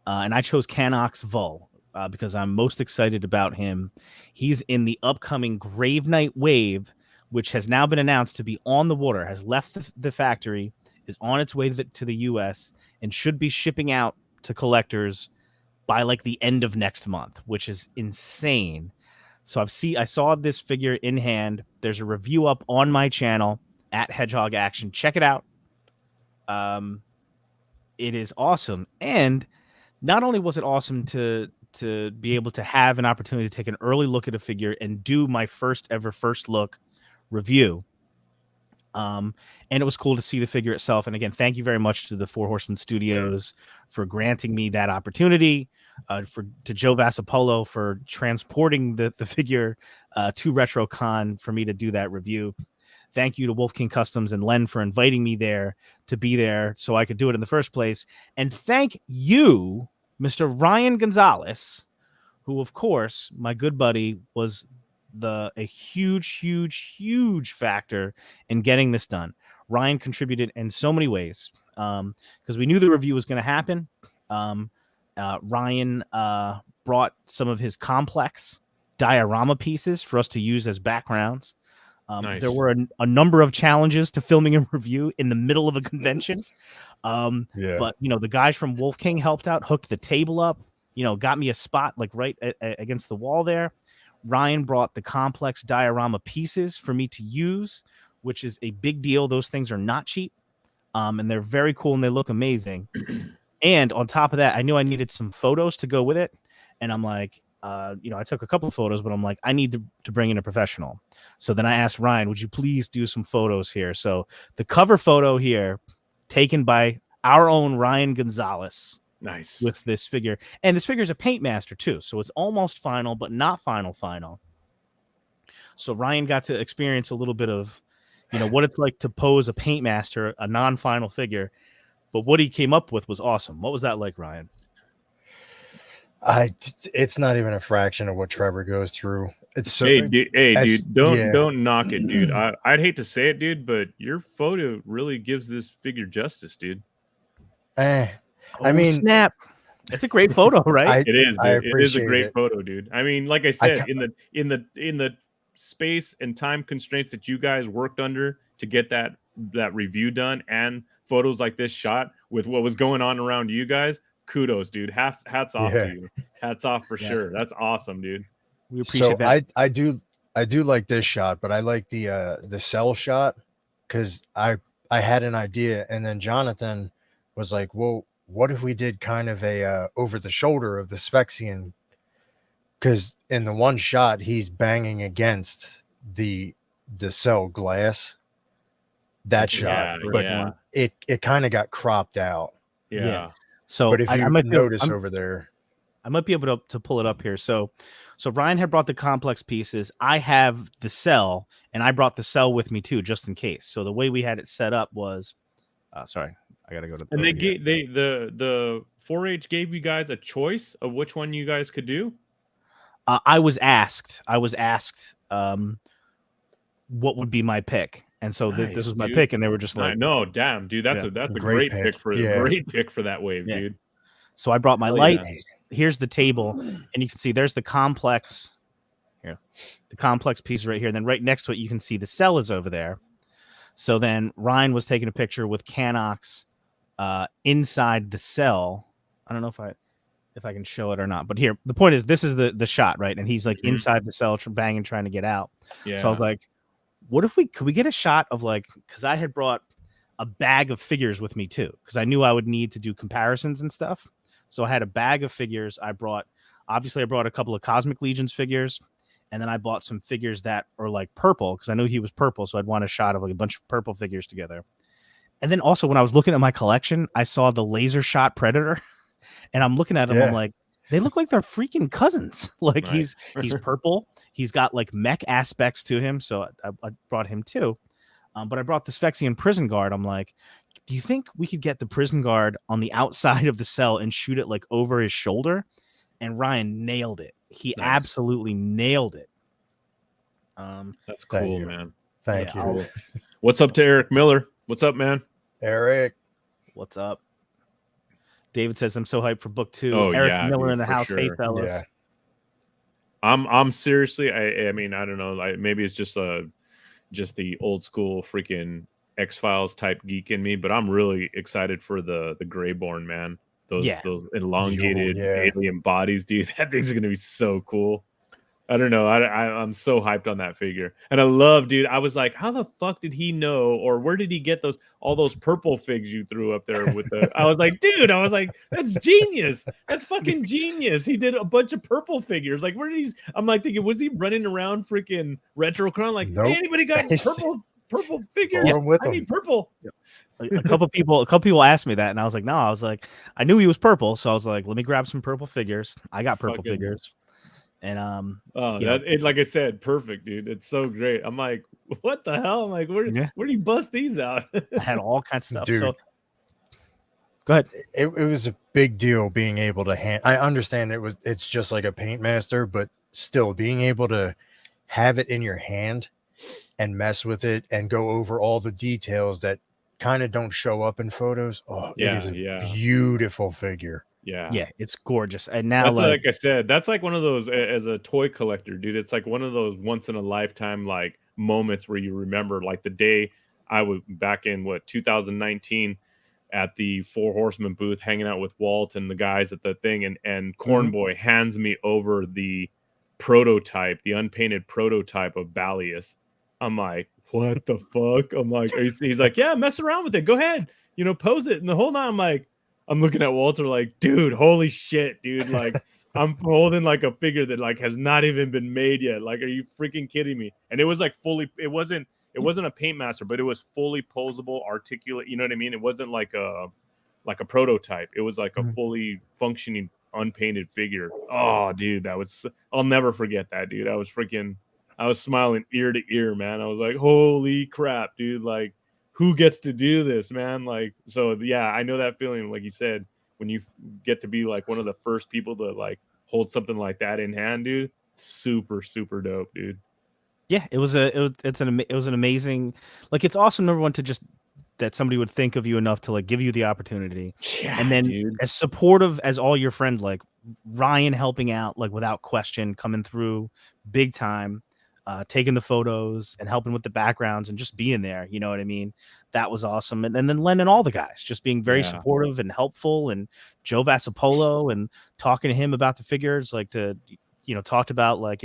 And I chose Canox Vull because I'm most excited about him. He's in the upcoming Grave Knight Wave, which has now been announced to be on the water, has left the factory, is on its way to the US, and should be shipping out to collectors by like the end of next month, which is insane. So I saw this figure in hand. There's a review up on my channel at Hedgehog Action. Check it out. It is awesome. And not only was it awesome to be able to have an opportunity to take an early look at a figure and do my first ever first look review, and it was cool to see the figure itself. And again, thank you very much to the Four Horsemen Studios for granting me that opportunity, to Joe Vassapolo for transporting the figure to RetroCon for me to do that review. Thank you to Wolf King Customs and Len for inviting me there to be there so I could do it in the first place. And thank you, Mr. Ryan Gonzalez, who, of course, my good buddy, was a huge factor in getting this done. Ryan contributed in so many ways because we knew the review was going to happen. Ryan brought some of his complex diorama pieces for us to use as backgrounds. Nice. There were a number of challenges to filming a review in the middle of a convention. But the guys from Wolf King helped out, hooked the table up, got me a spot like right against the wall there. Ryan brought the complex diorama pieces for me to use, which is a big deal. Those things are not cheap, and they're very cool and they look amazing. And on top of that, I knew I needed some photos to go with it, and I'm like, I took a couple of photos, but I'm like, I need to bring in a professional. So then I asked Ryan, would you please do some photos here? So the cover photo here, taken by our own Ryan Gonzalez. Nice. With this figure. And this figure is a paint master too. So it's almost final, but not final. So Ryan got to experience a little bit of, what it's like to pose a paint master, a non-final figure. But what he came up with was awesome. What was that like, Ryan? It's not even a fraction of what Trevor goes through. It's so dude, don't knock it, dude. I'd hate to say it, dude, but your photo really gives this figure justice, dude. I mean, snap. It's a great photo, right? It is. Dude. It is a great photo, dude. I mean, like I said, in the space and time constraints that you guys worked under to get that review done, and photos like this shot with what was going on around you guys, kudos, dude. Hats off to you. Hats off for sure. That's awesome, dude. We appreciate that. I do like this shot, but I like the cell shot because I had an idea, and then Jonathan was like, well, what if we did kind of a over the shoulder of the Sphexian? Because in the one shot, he's banging against the cell glass. That shot, but it kind of got cropped out. Yeah. So, but if you notice over there, I might be able to pull it up here. So Ryan had brought the complex pieces. I have the cell, and I brought the cell with me too, just in case. So the way we had it set up was, sorry. I gotta go to. And the 4-H gave you guys a choice of which one you guys could do. I was asked. What would be my pick, and so this was my pick, and they were just like, "No, damn, dude, that's a great pick for that wave, dude." So I brought my lights. Yeah. Here's the table, and you can see there's the complex. Here, the complex piece right here, and then right next to it, you can see the cell is over there. So then Ryan was taking a picture with Canox inside the cell. I don't know if I can show it or not, but here the point is this is the shot, right? And he's like inside the cell banging, trying to get out. Yeah. So I was like, could we get a shot of like, because I had brought a bag of figures with me too, because I knew I would need to do comparisons and stuff. So I had a bag of figures. I brought a couple of Cosmic Legions figures, and then I bought some figures that are like purple because I knew he was purple, so I'd want a shot of like a bunch of purple figures together. And then also when I was looking at my collection, I saw the Laser Shot Predator, and I'm looking at him. I'm like, they look like they're freaking cousins. Like nice. he's purple. He's got like mech aspects to him, so I brought him too. But I brought the Sphexian Prison Guard. I'm like, do you think we could get the Prison Guard on the outside of the cell and shoot it like over his shoulder? And Ryan nailed it. He absolutely nailed it. That's cool, man. Thank you. What's up to Eric Miller? What's up, man? Eric. What's up? David says, I'm so hyped for book 2. Oh, Eric Miller in the house. Sure. Hey, fellas. Yeah. I'm seriously, I mean, I don't know. Maybe it's just the old school freaking X-Files type geek in me, but I'm really excited for the Greyborn, man. Those elongated alien bodies, dude. That thing's gonna be so cool. I don't know. I'm so hyped on that figure, and I love, dude. I was like, how the fuck did he know, or where did he get all those purple figs you threw up there with the? I was like, dude, I was like, that's genius. That's fucking genius. He did a bunch of purple figures. Like, where did he? I'm like thinking, was he running around freaking RetroCron? Like, Nope. hey, anybody got purple figures? Brought 'em with I him. need purple. A couple people asked me that, and I was like, no. I was like, I knew he was purple, so I was like, let me grab some purple figures. I got purple Fucking- figures, and Oh, Yeah. like I said, perfect, dude. It's so great. I'm like, what the hell? I'm like, where Yeah. do you bust these out? I had all kinds of stuff. Dude. So go ahead. It was a big deal being able to I understand it's just like a paint master, but still being able to have it in your hand and mess with it and go over all the details that kind of don't show up in photos. Oh, Yeah, it is a yeah. beautiful figure. Yeah, it's gorgeous. And now, That's like, like I said, that's like one of those as a toy collector, dude. It's like one of those once in a lifetime like moments where you remember like the day I was back in 2019 at the Four Horsemen booth hanging out with Walt and the guys at the thing, and Corn Boy hands me over the prototype, the unpainted prototype of Balius. I'm like, what the fuck? I'm like, he's like, yeah, mess around with it. Go ahead, pose it. And the whole night I'm like, I'm looking at Walter like, dude, holy shit, dude. Like, I'm holding like a figure that like has not even been made yet. Like, are you freaking kidding me? And it was like it wasn't a paint master, but it was fully posable, articulate. You know what I mean? It wasn't like a prototype. It was like a fully functioning, unpainted figure. Oh, dude, I'll never forget that, dude. I was smiling ear to ear, man. I was like, holy crap, dude. Like, who gets to do this, man? Like, so yeah, I know that feeling, like you said, when you get to be like one of the first people to like hold something like that in hand, dude. Super, super dope, dude. Yeah, it was an amazing, like, it's awesome, number one, to just that somebody would think of you enough to like give you the opportunity. Yeah, And then dude. as supportive as all your friends, like Ryan helping out, like without question, coming through big time, taking the photos and helping with the backgrounds and just being there. You know what I mean? That was awesome. And then Len and all the guys just being very Yeah. supportive and helpful, and Joe Vassapolo and talking to him about the figures, like talked about like,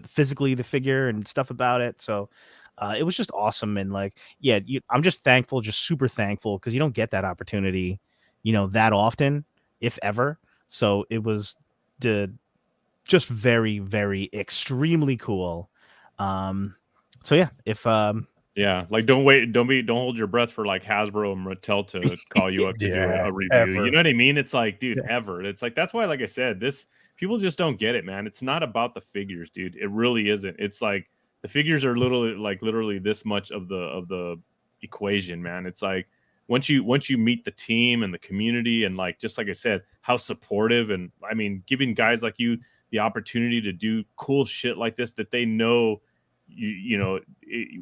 physically the figure and stuff about it. So it was just awesome. And like, yeah, I'm just thankful, just super thankful, because you don't get that opportunity, that often, if ever. So it was just very, very extremely cool. So yeah, if Yeah, like don't hold your breath for like Hasbro and Mattel to call you up to do Yeah, a review. ever. You know what I mean? It's like, dude, ever. It's like that's why, like I said, people just don't get it, man. It's not about the figures, dude. It really isn't. It's like the figures are literally this much of the equation, man. It's like once you meet the team and the community, and like just like I said, how supportive, and I mean giving guys like you the opportunity to do cool shit like this that they know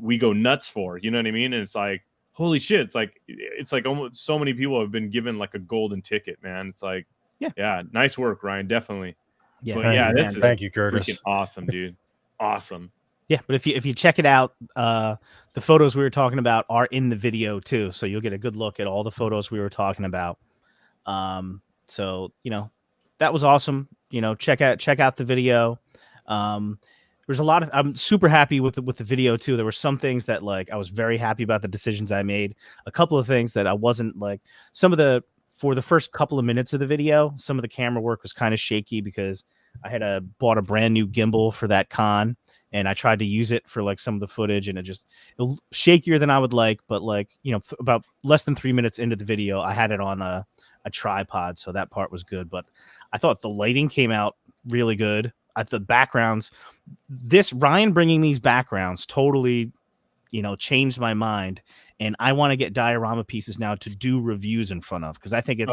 we go nuts for, you know what I mean? And it's like, holy shit, it's like almost so many people have been given like a golden ticket, man. It's like, yeah, nice work, Ryan, definitely. Yeah, but yeah, man. Thank you, Curtis. Freaking awesome, dude. Awesome. Yeah, but if you check it out, the photos we were talking about are in the video too, so you'll get a good look at all the photos we were talking about. So that was awesome. Check out the video. There's a lot of, I'm super happy with the video too. There were some things that like I was very happy about the decisions I made. A couple of things that I wasn't, like for the first couple of minutes of the video, some of the camera work was kind of shaky because I had bought a brand new gimbal for that con, and I tried to use it for like some of the footage, and it was shakier than I would like. But like, about less than 3 minutes into the video, I had it on a tripod, so that part was good. But I thought the lighting came out really good. The backgrounds, Ryan bringing these backgrounds totally, changed my mind. And I want to get diorama pieces now to do reviews in front of, because I think it's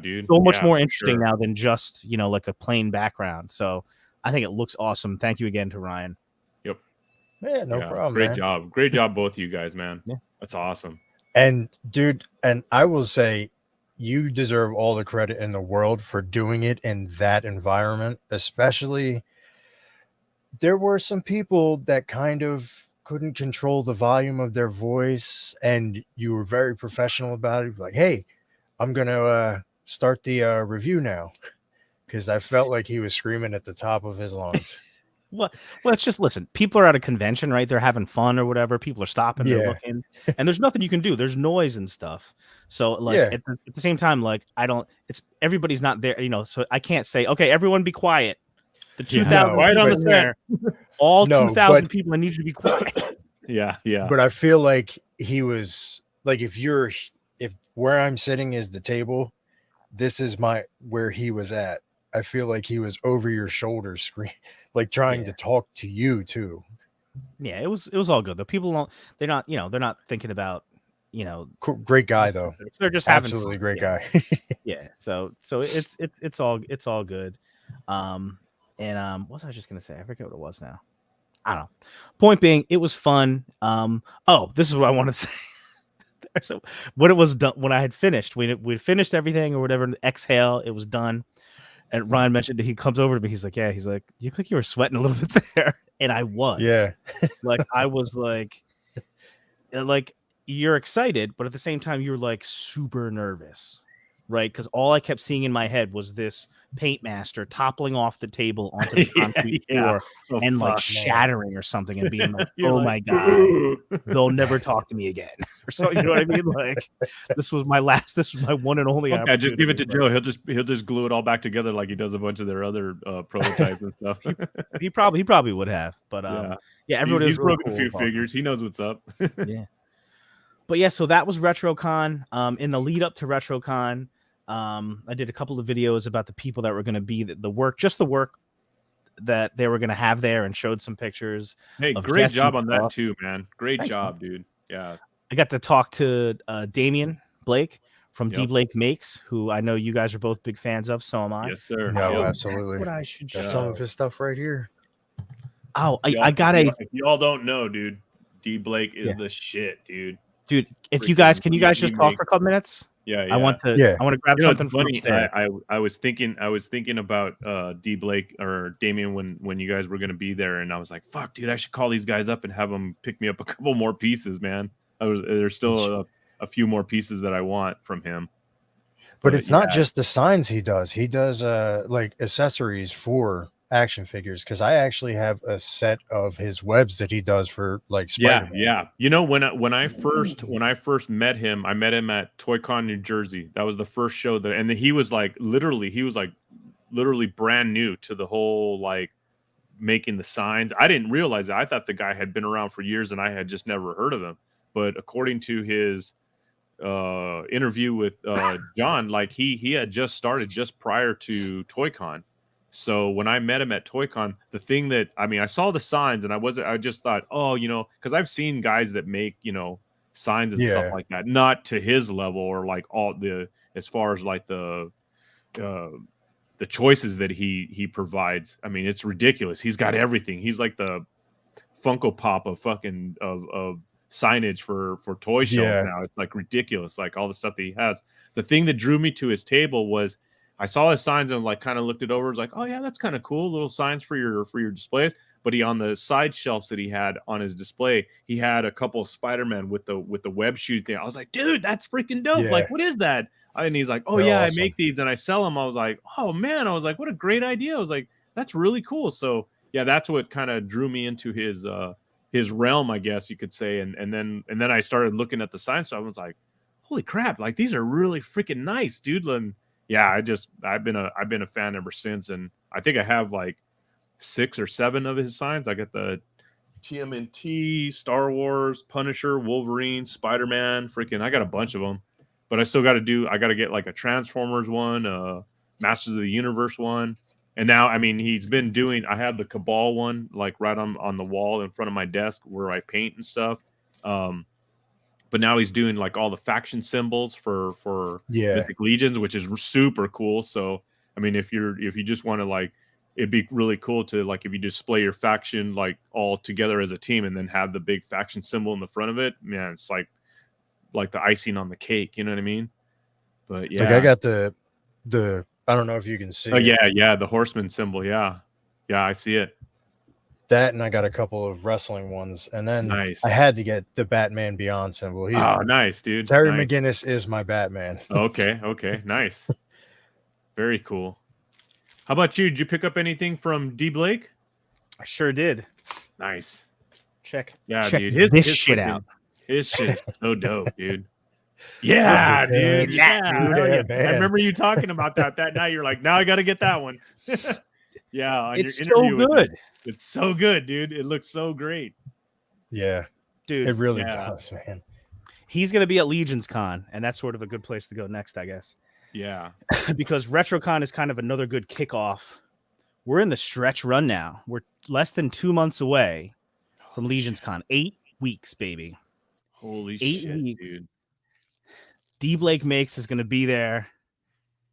dude, so much more interesting now than just, like a plain background. So I think it looks awesome. Thank you again to Ryan. Yep. Yeah, no problem. Great man. job. Great job, both of you guys, man. Yeah. That's awesome. And dude, and I will say, you deserve all the credit in the world for doing it in that environment. Especially, there were some people that kind of couldn't control the volume of their voice, and you were very professional about it. Like, hey, I'm gonna start the review now, because I felt like he was screaming at the top of his lungs. Well, it's just listen. People are at a convention, right? They're having fun or whatever. People are stopping, they're Yeah. looking, and there's nothing you can do. There's noise and stuff. So, like Yeah. at the same time, like I don't. It's everybody's not there, so I can't say, okay, everyone be quiet. The Yeah. 2,000 No, Right on the people in set. there, all No, 2,000 but- people, I need you to be quiet. Yeah, yeah. But I feel like he was like, if where I'm sitting is the table, this is where he was at. I feel like he was over your shoulder screen, like trying to talk to you too. Yeah, it was all good. The people don't. They're not. They're not thinking about. Great guy though. They're just having Absolutely fun. great Yeah. guy. Yeah. So it's all good. And what was I just gonna say? I forget what it was now. I don't know. Point being, it was fun. This is what I want to say. So when it was done, when I had finished, we'd finished everything or whatever. Exhale, it was done. And Ryan mentioned that he comes over to me. He's like, "Yeah." He's like, "You think you were sweating a little bit there?" And I was. Yeah. Like I was like you're excited, but at the same time, you're like super nervous, right? Because all I kept seeing in my head was this paint master toppling off the table onto the concrete floor Oh, and like fuck, shattering or something and being like, You're "Oh like, my god, they'll never talk to me again," or so. You know what I mean? Like this was my one and only. Okay, just give it to opportunity. Joe. He'll just glue it all back together like he does a bunch of their other prototypes and stuff. He probably would have, but yeah, everybody he's was really broken cool a few about figures. He knows what's up. Yeah. But yeah, so that was RetroCon. In the lead up to RetroCon, I did a couple of videos about the people that were going to be the work that they were going to have there, and showed some pictures. Hey, of great Jesse job on that stuff. too, man. Great Thanks, job, dude. Yeah. I got to talk to Damian Blake from D Yep. Blake Makes, who I know you guys are both big fans of. So am I. Yes, sir. No, Yep. absolutely. What I should Got show. some of his stuff right here. Oh, Y'all- I got if y'all don't know, dude. D Blake is Yeah. the shit, dude. dude. If you freaking guys can you guys just he talk makes- for a couple minutes? Yeah, yeah. I want to grab You know, something it's from funny. upstairs. I was thinking about D Blake or Damien when you guys were gonna be there, and I was like, fuck, dude, I should call these guys up and have them pick me up a couple more pieces, man. There's still a few more pieces that I want from him. But it's not yeah. just the signs he does. He does like accessories for action figures, because I actually have a set of his webs that he does for like Spider-Man. Yeah. You know, when I first met him, I met him at ToyCon New Jersey. That was the first show and he was like literally brand new to the whole like making the signs. I didn't realize it. I thought the guy had been around for years and I had just never heard of him. But according to his interview with John, like he had just started just prior to ToyCon. So when I met him at ToyCon, the thing that I saw the signs and I just thought, oh, because I've seen guys that make, signs and stuff like that, not to his level or like as far as like the choices that he provides. I mean, it's ridiculous. He's got everything. He's like the Funko Pop of fucking of signage for toy shows now. It's like ridiculous, like all the stuff that he has. The thing that drew me to his table was I saw his signs and like kind of looked it over. Was like, oh yeah, that's kind of cool. Little signs for your displays. But he on the side shelves that he had on his display, he had a couple of Spider-Man with the web shoot thing. I was like, dude, that's freaking dope. Yeah. Like, what is that? And he's like, oh They're yeah, awesome. I make these and I sell them. I was like, oh man, I was like, what a great idea. I was like, that's really cool. So yeah, that's what kind of drew me into his realm, I guess you could say. And then I started looking at the signs. So I was like, holy crap, like these are really freaking nice, dude. And yeah, I've been a fan ever since, and I think I have like 6 or 7 of his signs. I got the TMNT, Star Wars, Punisher, Wolverine, Spider-Man, freaking I got a bunch of them. But I still got to get like a Transformers one, Masters of the Universe one. And now, he's been doing, I have the Cabal one, like right on the wall in front of my desk where I paint and stuff. But now he's doing like all the faction symbols for Mythic Legions, which is super cool. So, if you just want to like, it'd be really cool to like, if you display your faction like all together as a team and then have the big faction symbol in the front of it, man, it's like the icing on the cake. You know what I mean? But yeah, like I got the I don't know if you can see. Oh yeah, the horseman symbol. Yeah, I see it. That, and I got a couple of wrestling ones, and then Nice. I had to get the Batman Beyond symbol. He's Nice, dude. Terry Nice. McGinnis is my Batman. Okay, nice. Very cool. How about you? Did you pick up anything from D Blake? I sure did. Nice. Check Yeah, dude. this His shit freaking- out. His shit is so dope, dude. Yeah, Look at dude. that. Yeah, Dude, hell yeah. man. I remember you talking about that night. You're like, now I got to get that one. Yeah, on It's your so interview with him. good, It's so good, dude. It looks so great. Yeah, dude. it really yeah. does, man. He's gonna be at Legion's Con, and that's sort of a good place to go next, I guess, Yeah. because RetroCon is kind of another good kickoff. We're in the stretch run now. We're less than 2 months away from Legion's Con. 8 weeks, baby. Holy 8 shit, weeks. dude. D Blake Makes is gonna be there.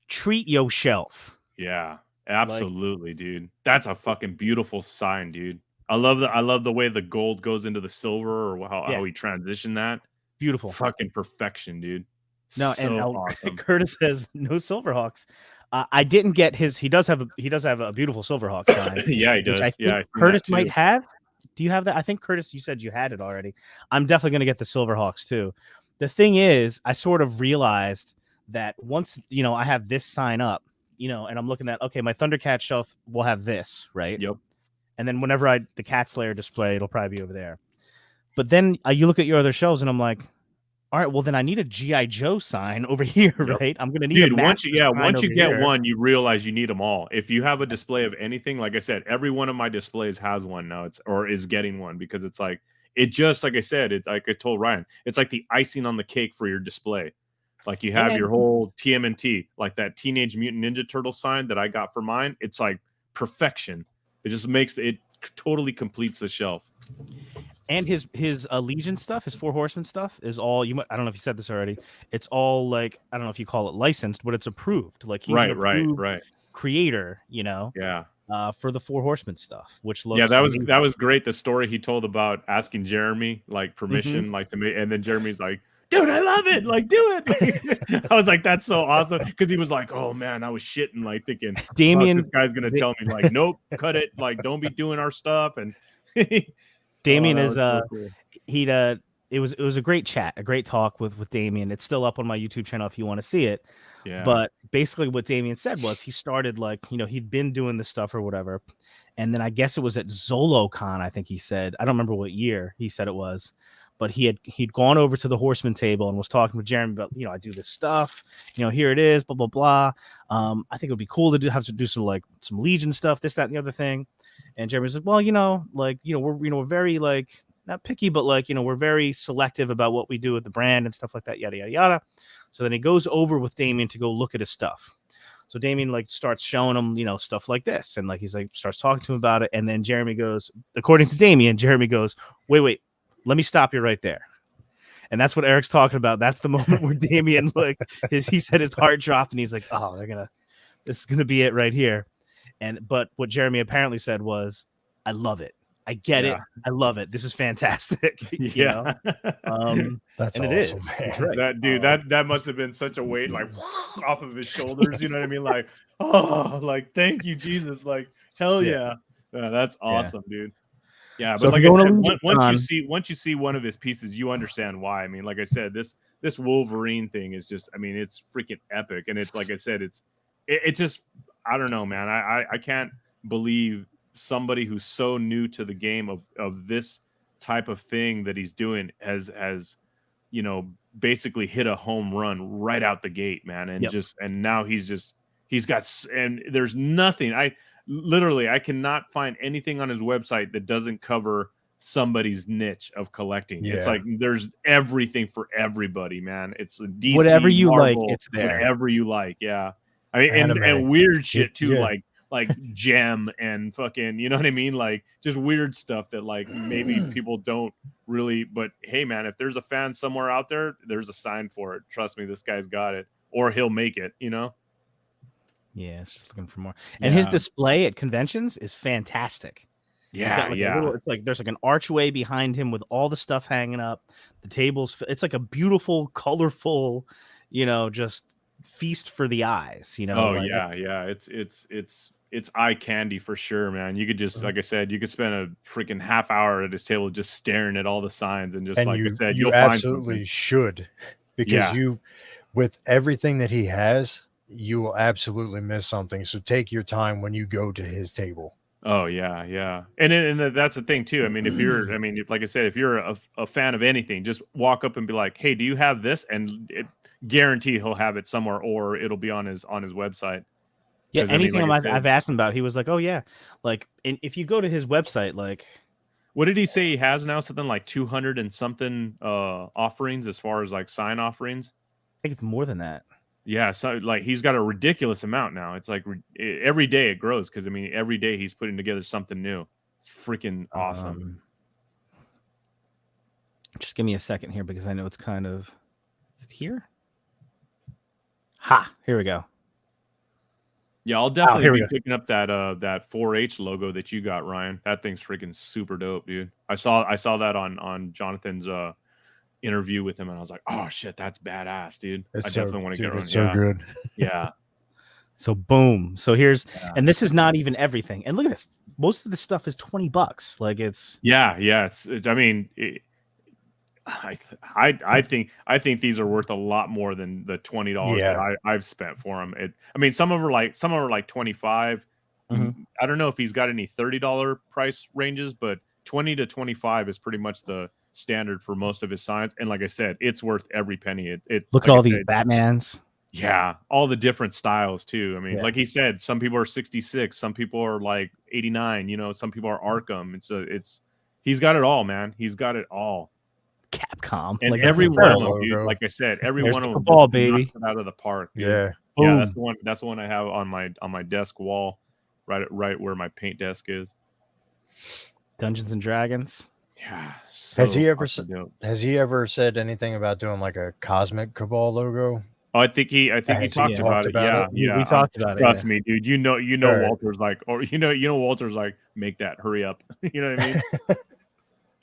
Treat yourself. Yeah, absolutely, dude. That's a fucking beautiful sign, dude. I love the way the gold goes into the silver, or how we transition that. Beautiful. Fucking perfection, dude. No, so and awesome. Curtis says no Silverhawks. I didn't get his. He does have a beautiful Silverhawk sign. Yeah, he does. Which I think Yeah, I seen Curtis that might too. have. Do you have that? I think Curtis, you said you had it already. I'm definitely gonna get the Silverhawks too. The thing is, I sort of realized that once I have this sign up, and I'm looking at my Thundercat shelf will have this, right? Yep. And then whenever the Cat Slayer display, it'll probably be over there. But then you look at your other shelves, and I'm like, all right, well then I need a GI Joe sign over here, Yep. right? I'm gonna need Dude, a once you get here. one, you realize you need them all. If you have a display of anything, like I said, every one of my displays has one now. Or is getting one, because it's like like I said, it's like I told Ryan, it's like the icing on the cake for your display. Like you have your whole TMNT, like that Teenage Mutant Ninja Turtle sign that I got for mine. It's like perfection. It just makes it totally completes the shelf. And his Legion stuff, his Four Horsemen stuff is all I don't know if you said this already. It's all like, I don't know if you call it licensed, but it's approved. Like he's an approved creator, Yeah. For the Four Horsemen stuff, which looks that was great. The story he told about asking Jeremy like permission, like to make, and then Jeremy's like, dude, I love it, like do it. I was like, that's so awesome, because he was like, oh man, I was shitting, like thinking, Damien, this guy's gonna tell me like, nope, cut it, like don't be doing our stuff. And Damien is so cool. it was a great chat, a great talk with Damien. It's still up on my YouTube channel if you want to see it. Yeah. But basically what Damien said was he started he'd been doing this stuff or whatever. And then I guess it was at ZoloCon, I think he said. I don't remember what year he said it was, but he'd gone over to the Horseman table and was talking with Jeremy about, I do this stuff, here it is, blah, blah, blah. I think it would be cool to have to do some Legion stuff, this, that, and the other thing. And Jeremy's like, well, we're very not picky, but we're very selective about what we do with the brand and stuff like that, yada, yada, yada. So then he goes over with Damien to go look at his stuff. So Damien starts showing him, stuff like this. And he's starts talking to him about it. And then Jeremy goes, according to Damien, Jeremy goes, wait, let me stop you right there. And that's what Eric's talking about. That's the moment where Damien, he said his heart dropped and he's like, oh, this is going to be it right here. But what Jeremy apparently said was, I love it. I get it. I love it. This is fantastic. Yeah. That's and awesome, it is. man. Right. That dude, that must have been such a weight off of his shoulders. You know what I mean? Like, oh, thank you, Jesus. Like, hell yeah. That's awesome, dude. Yeah, So but if like I you're said, going once you see one of his pieces, you understand why. I mean, like I said, this Wolverine thing is just, I mean, it's freaking epic. And it's like I said, it's just, I don't know, man. I can't believe somebody who's so new to the game of this type of thing that he's doing has basically hit a home run right out the gate, man. And and now he's got, and there's nothing. I cannot find anything on his website that doesn't cover somebody's niche of collecting. It's like there's everything for everybody, man. It's DC, whatever you Marvel, like, it's there. Whatever you like, yeah. I mean, and weird shit too, like gem and fucking, you know what I mean? Like just weird stuff that maybe people don't really, but hey man, if there's a fan somewhere out there, there's a sign for it. Trust me, this guy's got it, or he'll make it, Yeah, it's just looking for more. And his display at conventions is fantastic. Yeah, it's there's an archway behind him with all the stuff hanging up. The tables, it's like a beautiful, colorful, just feast for the eyes. Yeah. It's eye candy for sure, man. You could just, like I said, you could spend a freaking half hour at his table just staring at all the signs and just I said, you'll absolutely find should, because with everything that he has, you will absolutely miss something. So take your time when you go to his table. Oh yeah. That's the thing too. I mean, like I said, if you're a fan of anything, just walk up and be like, "Hey, do you have this?" And it guarantee he'll have it somewhere, or it'll be on his website. Yeah, 'Cause, I mean, anything like I I've said, asked him about, he was like, "Oh yeah, like, and if you go to his website, like, what did he say he has now? Something like 200 and something offerings as far as like sign offerings. I think it's more than that." Yeah, so like he's got a ridiculous amount now. It's like every day it grows because I mean every day he's putting together something new. It's freaking awesome. Just give me a second here because I know it's kind of. Is it here? Ha! Here we go. Yeah, I'll definitely here we be go. picking up that 4-H logo that you got, Ryan. That thing's freaking super dope, dude. I saw that on Jonathan's interview with him, and I was like, oh shit, that's badass, dude. I definitely want to get one. It's so good. Yeah. So boom. So here's, Yeah. and this is not even everything. And look at this. Most of this stuff is $20. Like it's. Yeah. I mean, I think these are worth a lot more than the $20 Yeah. that I've spent for them. I mean, some are like 25. I don't know if he's got any $30 price ranges, but 20 to 25 is pretty much the standard for most of his signs. And like I said, it's worth every penny. It Look like at I all these said, Batmans. yeah, all the different styles too. I mean, Yeah. like he said, some people are 66, some people are like 89. You know, some people are Arkham. It's he's got it all, man. He's got it all. Capcom. And Like every that's one of terrible. them, dude, like I said, every There's one the of them Cabal, just baby. knocks it out of the park. Dude. Yeah. Yeah, Boom. that's the one I have on my desk wall, right where my paint desk is. Dungeons and Dragons. Yeah. Has he ever fucking dope. has he ever said anything about doing like a Cosmic Cabal logo? Oh, I think he Has he talked about talked it. about Yeah, it? We talked about it. Trust Yeah. me, dude. You know All right. Walter's like, or you know Walter's like, make that, hurry up. You know what I mean?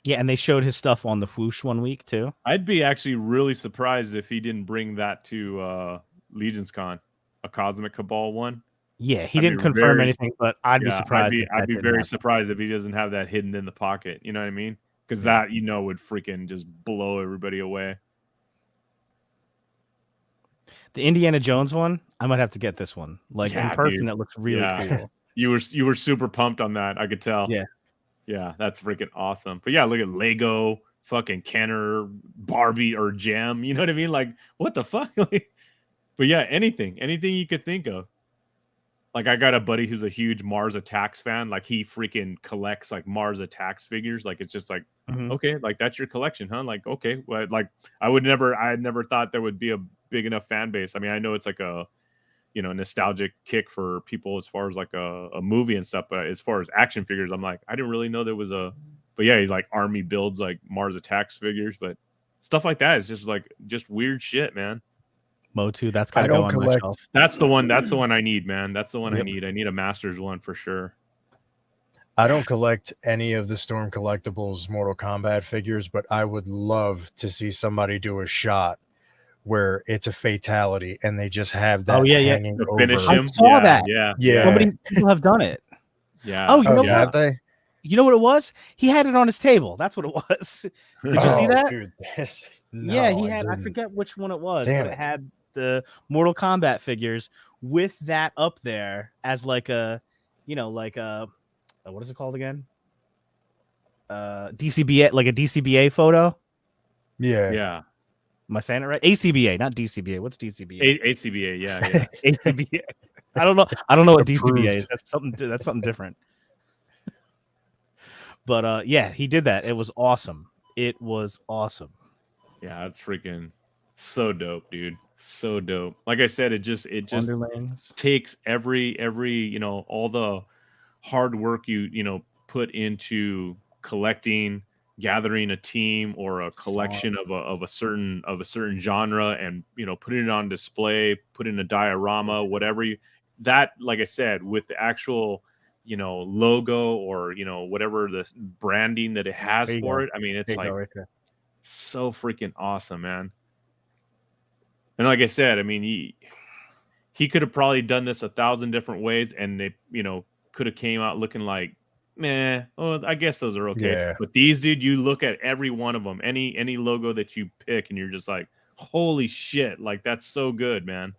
Yeah, and they showed his stuff on the Whoosh one week too. I'd be actually really surprised if he didn't bring that to Legion's Con, a Cosmic Cabal one. Yeah, he I'd didn't be confirm very- anything, but I'd be Yeah, surprised. if I'd that be didn't very happen. surprised if he doesn't have that hidden in the pocket. You know what I mean? Because Yeah. that would freaking just blow everybody away. The Indiana Jones one, I might have to get this one. Like Yeah, in person, dude. that looks really Yeah. cool. You were super pumped on that. I could tell. Yeah. Yeah, that's freaking awesome. But yeah, look at Lego, fucking Kenner, Barbie, or Gem. You know what I mean? Like, what the fuck? But yeah, anything you could think of. Like, I got a buddy who's a huge Mars Attacks fan. Like, he freaking collects like Mars Attacks figures. Like, it's just like, Mhm. okay, like that's your collection, huh? Like, okay, well, like I had never thought there would be a big enough fan base. I mean, I know it's like a nostalgic kick for people as far as like a movie and stuff, but as far as action figures, I'm like, I didn't really know there was a. But yeah, he's like Army builds like Mars Attacks figures, but stuff like that is just weird shit, man. Motu, that's I gotta go don't on my collect. shelf. That's the one I need, man. That's the one I Yep. need. I need a Masters one for sure. I don't collect any of the Storm Collectibles Mortal Kombat figures, but I would love to see somebody do a shot where it's a fatality and they just have that yeah, yeah. hanging To over. finish I him. saw that. Yeah. Yeah. So many people have done it. Yeah. Oh, you Oh, know have what? they? You know what it was? He had it on his table. That's what it was. Did you see Oh, that? Dude, Yeah, no, he had. I didn't. forget which one it was, Damn but it it. had the Mortal Kombat figures with that up there as like a, like a, what is it called again? DCBA, like a DCBA photo. Yeah. Yeah. Am I saying it right? ACBA, not DCBA. What's DCBA? ACBA. Yeah. ACBA. I don't know. I don't know what DCBA is. Approved. That's something different. But yeah, he did that. It was awesome. It was awesome. Yeah, that's freaking so dope, dude. So dope. Like I said, it just Wonderlands. takes every all the hard work you put into collecting, gathering a team or a collection of a certain genre, and putting it on display, put in a diorama, whatever that, like I said, with the actual logo or whatever the branding that it has There you for go. it. I mean, it's There you like go, right there. so freaking awesome, man. And like I said, I mean, he could have probably done this 1,000 different ways, and they could have came out looking like, meh. Oh, I guess those are okay. Yeah. But these, dude, you look at every one of them, any logo that you pick, and you're just like, holy shit, like that's so good, man.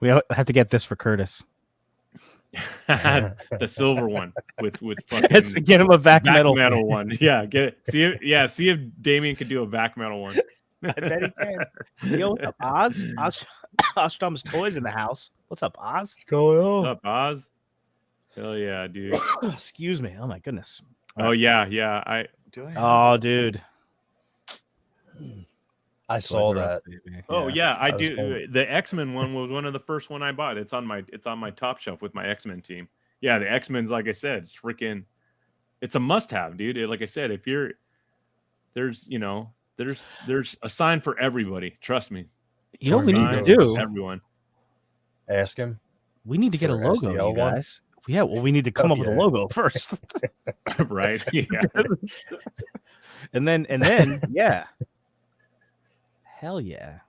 We have to get this for Curtis. The silver one with Let's fucking get him a back back metal. metal one. Yeah, get it. See if Damien could do a back metal one. I bet he can. Yo, what's up, Oz? Ostram's toys in the house. What's up, Oz? Going What's on? up, Oz? Hell yeah, dude. Excuse me. Oh my goodness. Oh yeah. I Oh, dude. I saw Toys R Us, that. baby. Oh yeah, I I was do. home. The X-Men one was one of the first one I bought. It's on my top shelf with my X-Men team. Yeah, the X-Men's, like I said, it's freaking. It's a must-have, dude. Like I said, if you're there's a sign for everybody. Trust me. You know what we need to Sign do? for everyone. Ask him. We need to get a For logo, STL you one? guys. Yeah, well, we need to come Oh, up with a yeah. logo first. Right? Yeah. and then, yeah. Hell yeah.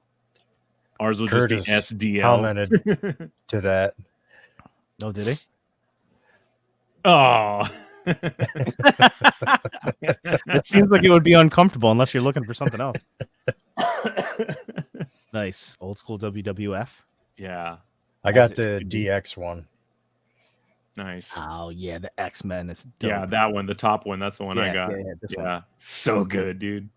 Ours will Curtis just be SDL. commented to that. Oh, did he? Oh. It seems like it would be uncomfortable unless you're looking for something else. Nice. Old school WWF. Yeah. I got it the should be. DX one. Nice. Oh, yeah. The X-Men. It's dope. Yeah, that one, the top one. That's the one I got. Yeah, this one. Yeah, so good, dude.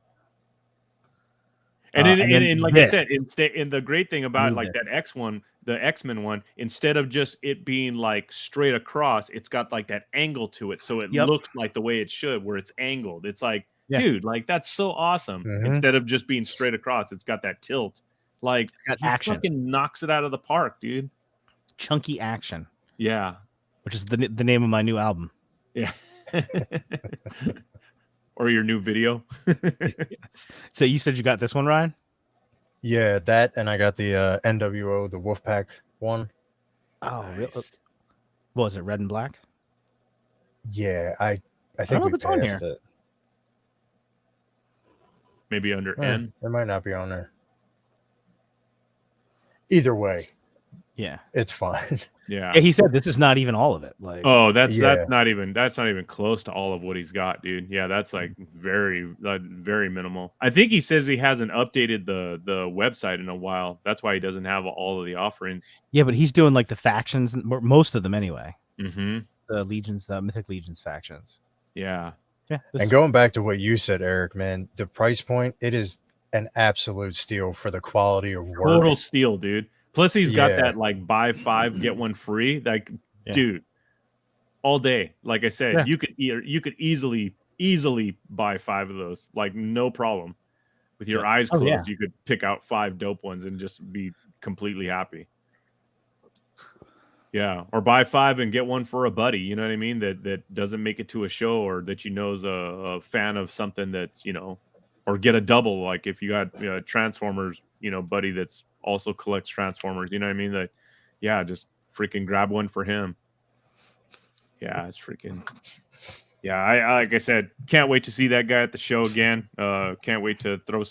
And and then and like this. I said, and the great thing about Need like this. that X one, the X-Men one, instead of just it being like straight across, it's got like that angle to it, so it Yep. looks like the way it should, where it's angled. It's like, Yeah. dude, like that's so awesome. Mhm. Instead of just being straight across, it's got that tilt. Like It's got he action. fucking knocks it out of the park, dude. Chunky Action, Yeah, which is the name of my new album. yeah. Or your new video. So you said you got this one, Ryan? Yeah, that, and I got the NWO, the Wolfpack one. Oh, really? Nice. What was it? Red and black? Yeah, I know think if we it's on passed it. Maybe under Eh, N. it might not be on there. Either way, Yeah. it's fine. Yeah. Yeah, he said this is not even all of it. Like, Oh, that's Yeah. not even close to all of what he's got, dude. Yeah, that's like very minimal. I think he says he hasn't updated the website in a while. That's why he doesn't have all of the offerings. yeah, but he's doing like the factions, most of them anyway. Mm-hmm. The Legions, the Mythic Legions factions. Yeah. Yeah. And going back to what you said, Eric, man, the price point, it is an absolute steal for the quality of work. Total steal, dude. Plus he's got Yeah. that like buy 5 get 1 free. Like, Yeah. dude, all day. Like I said, Yeah. you could easily buy 5 of those, like no problem. With your eyes Oh, closed, yeah. you could pick out 5 dope ones and just be completely happy. Yeah, or buy 5 and get 1 for a buddy. You know what I mean? That doesn't make it to a show, or that you know is a fan of something that's, or get a double. Like if you got Transformers, buddy that's also collects Transformers. You know what I mean? That, yeah, just freaking grab one for him. Yeah, it's freaking. Yeah, I like I said, can't wait to see that guy at the show again. Can't wait to throw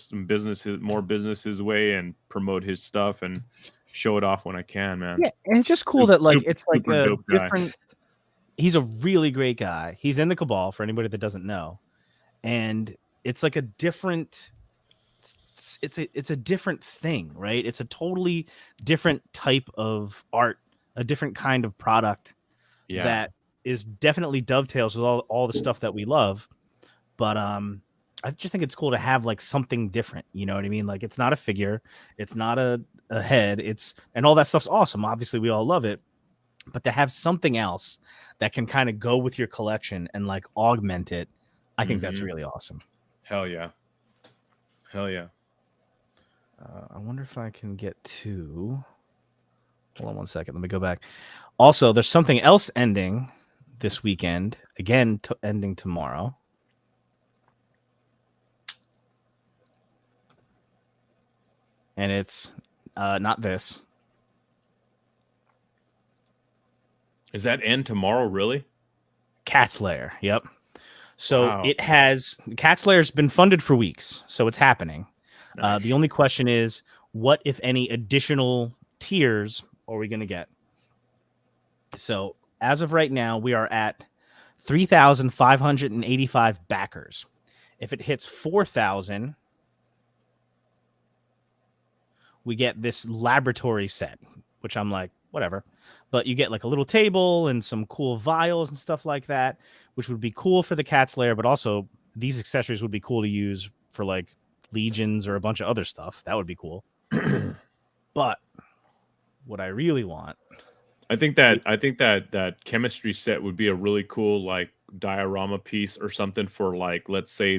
more business his way and promote his stuff and show it off when I can, man. Yeah, and it's just cool that like Super- it's like super a dope guy. different. He's a really great guy. He's in the Cabal for anybody that doesn't know, and it's like a different. It's a different thing, right? It's a totally different type of art, a different kind of product Yeah. that is definitely dovetails with all the stuff that we love. But I just think it's cool to have like something different. You know what I mean? Like it's not a figure, it's not a head, and all that stuff's awesome. Obviously, we all love it, but to have something else that can kind of go with your collection and like augment it, I think that's Mhm. really awesome. Hell yeah. Hell yeah. I wonder if I can get to. Hold on one second. Let me go back. Also, there's something else ending this weekend. Again, ending tomorrow. And it's not this. Is that end tomorrow, really? Cat's Lair. Yep. So Wow. it has Cat's Lair's been funded for weeks, so it's happening. Nice. The only question is, what if any additional tiers are we going to get? So as of right now, we are at 3,585 backers. If it hits 4,000, we get this laboratory set, which I'm like, whatever. But you get like a little table and some cool vials and stuff like that, which would be cool for the cat's lair. But also, these accessories would be cool to use for like legions or a bunch of other stuff. That would be cool. But what I really want, I think that chemistry set would be a really cool like diorama piece or something for like, let's say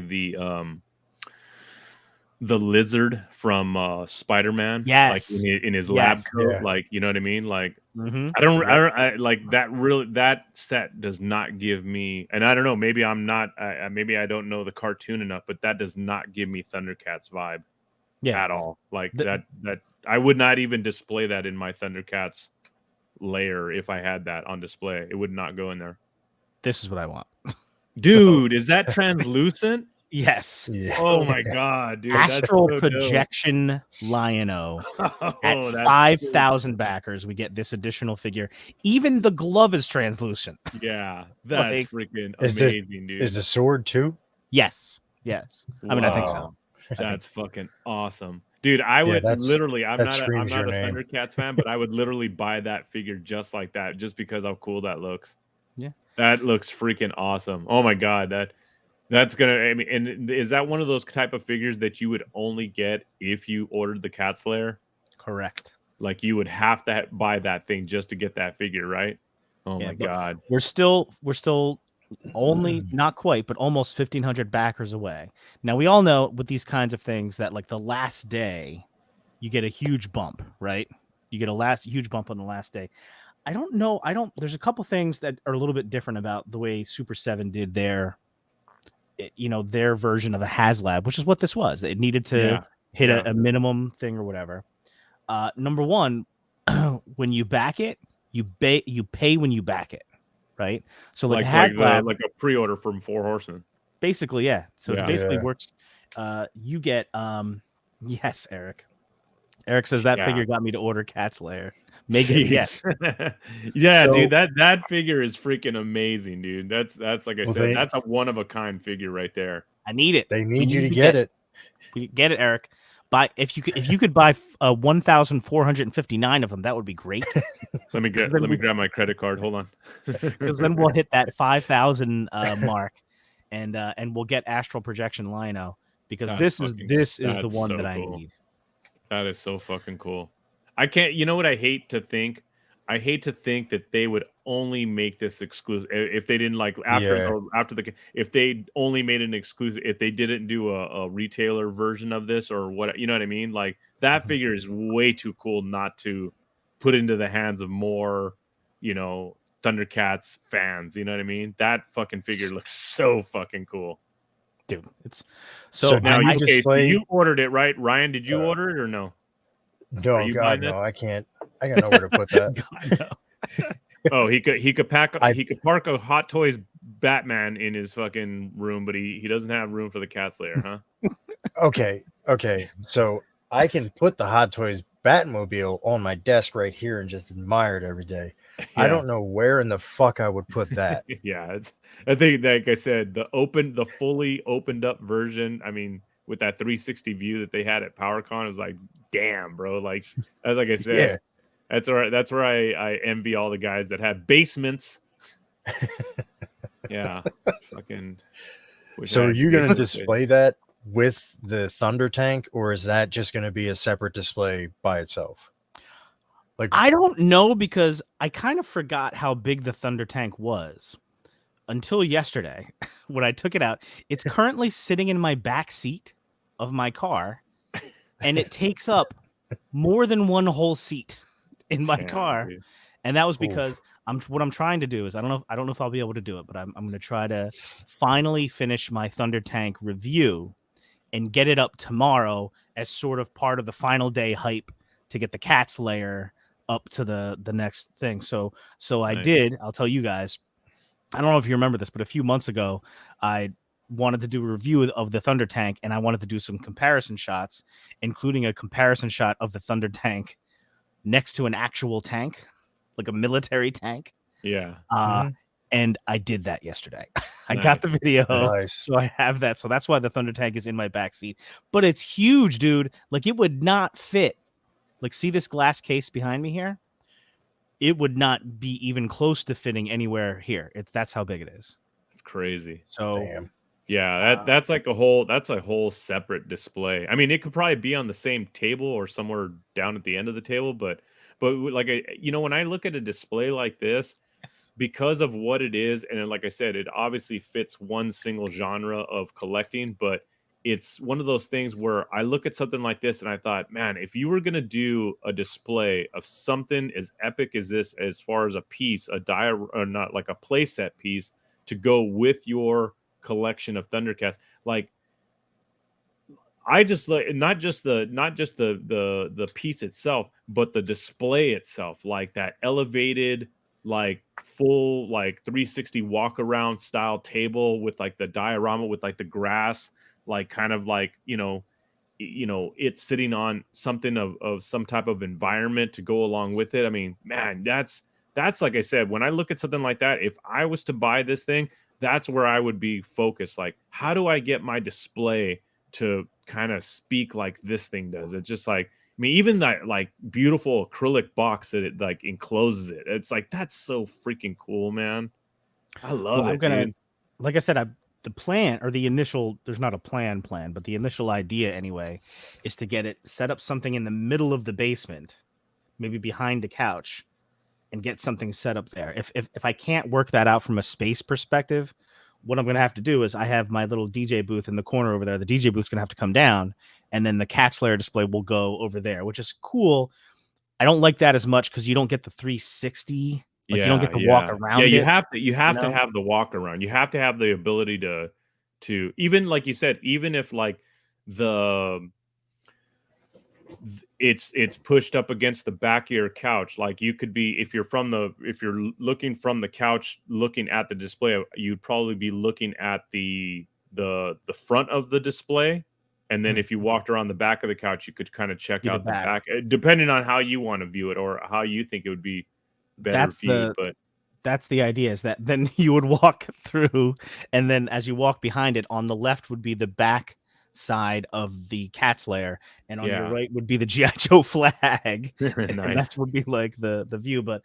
the lizard from Spider-Man, Yes. like in his lab Yes. coat, Yeah. like, you know what I mean? Like, Mhm. I like that. Really, that set does not give me, and I don't know, maybe I'm not, maybe I don't know the cartoon enough, but that does not give me Thundercats vibe Yeah. at all. Like The- that I would not even display that in my Thundercats layer if I had that on display. It would not go in there. This is what I want. Dude, is that translucent? Yes. Yeah. Oh my god, dude! that's Astral so dope. Projection Lion-O. At Oh, that's 5,000 backers, we get this additional figure. Even the glove is translucent. Yeah, that's Like, freaking is it- amazing, dude. Is the sword too? Yes. Yes. I mean, I think so. Wow. That's fucking awesome, dude. I would that's- literally. I'm that not a screams your name. Thundercats fan, but I would literally buy that figure just like that, just because how cool that looks. Yeah. That looks freaking awesome. Oh my god, that's gonna. I mean, and is that one of those type of figures that you would only get if you ordered the Cat Slayer? Correct. Like you would have to buy that thing just to get that figure, right? Oh Yeah, my but- god. We're still only not quite, but almost 1,500 backers away. Now we all know with these kinds of things that like the last day, you get a huge bump, right? You get a huge bump on the last day. I don't know. There's a couple things that are a little bit different about the way Super 7 did their version of a HasLab, which is what this was. It needed to Yeah. hit yeah. a minimum thing or whatever. Number one, when you back it, you pay when you back it, right? So like HasLab, like a pre-order from Four Horsemen. basically, yeah. So Yeah. it basically Yeah. works. You get yes, Eric. Eric says that Yeah. figure got me to order Cat's Lair. Megan, yes. Yeah, So- dude, that figure is freaking amazing, dude. That's like I Well, said, they- that's a one of a kind figure right there. I need it. They We need you to get it. We get it, Eric. Buy if you could buy 1,459 of them, that would be great. Let me Then let me we- grab my credit card. Hold on. Because then we'll hit that 5,000 mark, and we'll get Astral Projection Lino. Because That's this is the that's one so that I cool. need. That is so fucking cool. I can't. You know what I hate to think? I hate to think that they would only make this exclusive if they didn't like if they only made an exclusive, if they didn't do a retailer version of this or what, you know what I mean? Like that Mhm. figure is way too cool not to put into the hands of more, Thundercats fans. You know what I mean? That fucking figure looks so fucking cool. Dude, it's So so Now, Did you okay, so display- you ordered it, right? Ryan, did you Uh, order it or no? No, you God, buying no, it? I can't. I got nowhere to put that. I know. Oh, he could I- park a Hot Toys Batman in his fucking room, but he doesn't have room for the Cat Slayer, huh? Okay. So I can put the Hot Toys Batmobile on my desk right here and just admire it every day. I Yeah. don't know where in the fuck I would put that. Yeah, I think, like I said, the fully opened up version. I mean, with that 360 view that they had at PowerCon, it was like, damn, bro. Like I said, Yeah. that's where I envy all the guys that have basements. Yeah, fucking. wish I So are had you going to basements. display that with the Thunder Tank, or is that just going to be a separate display by itself? Like, I don't know because I kind of forgot how big the Thunder Tank was until yesterday when I took it out. It's currently sitting in my back seat of my car, and it takes up more than one whole seat in my Damn, car. dude. And that was Oof. because what I'm trying to do is I don't know if I'll be able to do it, but I'm going to try to finally finish my Thunder Tank review and get it up tomorrow as sort of part of the final day hype to get the Cat's Lair up to the next thing. So I Nice. did. I'll tell you guys. I don't know if you remember this, but a few months ago, I wanted to do a review of the Thunder Tank, and I wanted to do some comparison shots, including a comparison shot of the Thunder Tank next to an actual tank, like a military tank. Yeah. Mhm. And I did that yesterday. I got the video. Nice. So I have that. So that's why the Thunder Tank is in my back seat. But it's huge, dude. Like it would not fit. Like, see this glass case behind me here? it would not be even close to fitting anywhere here. That's how big it is. It's crazy. So Damn. Yeah, that's like that's a whole separate display. I mean, it could probably be on the same table or somewhere down at the end of the table, but like when I look at a display like this, because of what it is, and then, like I said, it obviously fits one single genre of collecting, but it's one of those things where I look at something like this and I thought, man, if you were going to do a display of something as epic as this, as far as a piece, or not like a playset piece to go with your collection of Thundercats, like I just like not just the piece itself, but the display itself, like that elevated, like full, like 360 walk around style table with like the diorama with like the grass, like kind of like it's sitting on something of some type of environment to go along with it. I mean, man, that's like I said, when I look at something like that, if I was to buy this thing, that's where I would be focused. Like, how do I get my display to kind of speak like this thing does? It's just like, I mean, even that like beautiful acrylic box that it like encloses it. It's like, that's so freaking cool, man. I love it, dude. Like I said, the plan, or the initial, there's not a plan, but the initial idea anyway, is to get it set up something in the middle of the basement, maybe behind the couch, and get something set up there. If I can't work that out from a space perspective, what I'm going to have to do is I have my little DJ booth in the corner over there. The DJ booth's going to have to come down, and then the Cat's Lair display will go over there, which is cool. I don't like that as much because you don't get the 360. Like, you don't get to walk around. Yeah, you have to have the walk around. You have to have the ability to even, like you said, even if like it's pushed up against the back of your couch, like you could be, if you're looking from the couch looking at the display, you'd probably be looking at the front of the display, and then if you walked around the back of the couch, you could kind of check out the back, depending on how you want to view it or how you think it would be better viewed. But that's the idea, is that then you would walk through, and then as you walk behind it, on the left would be the back side of the Cat's Lair, and on your right would be the G.I. Joe flag. Nice. And that would be like the view. But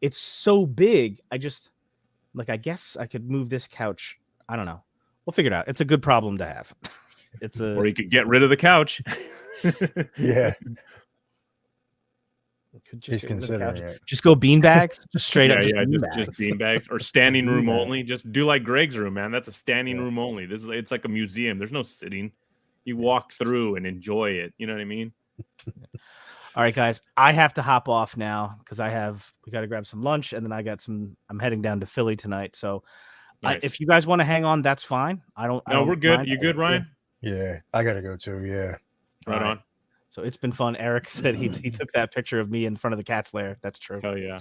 it's so big, I guess I could move this couch. I don't know, we'll figure it out. It's a good problem to have. Or you could get rid of the couch. Yeah. He's considering it. Just go beanbags, just straight up. Just beanbags, or standing room only. Just do like Greg's room, man. That's a standing room only. It's like a museum. There's no sitting. You walk through and enjoy it. You know what I mean? All right, guys, I have to hop off now because we got to grab some lunch, and then I'm heading down to Philly tonight. So nice. If you guys want to hang on, that's fine. No, we're good. You good, Ryan? Yeah, I got to go too. Yeah. Right on. So it's been fun. Eric said he took that picture of me in front of the Cat's Lair. That's true. Hell yeah.